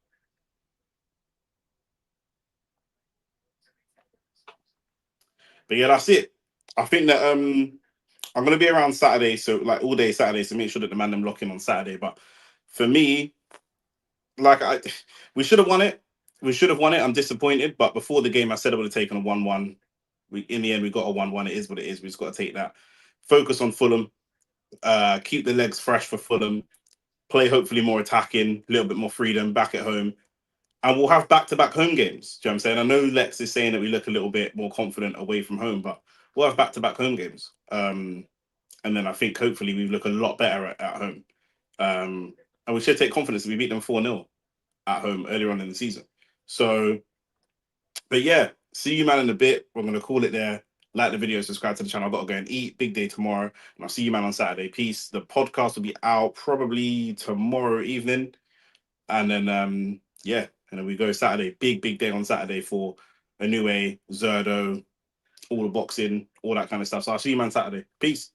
A: But yeah, that's it. I think that I'm gonna be around Saturday, so like all day Saturday, so make sure that the man them lock in on Saturday. But for me, like we should have won it. We should have won it. I'm disappointed, but before the game, I said I would have taken a 1-1. We in the end we got a 1-1. It is what it is. We just got to take that. Focus on Fulham. Keep the legs fresh for Fulham. Play hopefully more attacking, a little bit more freedom back at home, and we'll have back-to-back home games. Do you know what I'm saying? I know Lex is saying that we look a little bit more confident away from home, but we'll have back-to-back home games. And then I think hopefully we look a lot better at home. And we should take confidence. We beat them 4-0 at home earlier on in the season. So, but yeah, see you man in a bit. We're gonna call it there. Like the video, subscribe to the channel. I've got to go and eat. Big day tomorrow. And I'll see you man on Saturday. Peace. The podcast will be out probably tomorrow evening. And then yeah, and then we go Saturday. Big day on Saturday for a new A, Zerdo, all the boxing, all that kind of stuff. So I'll see you man Saturday. Peace.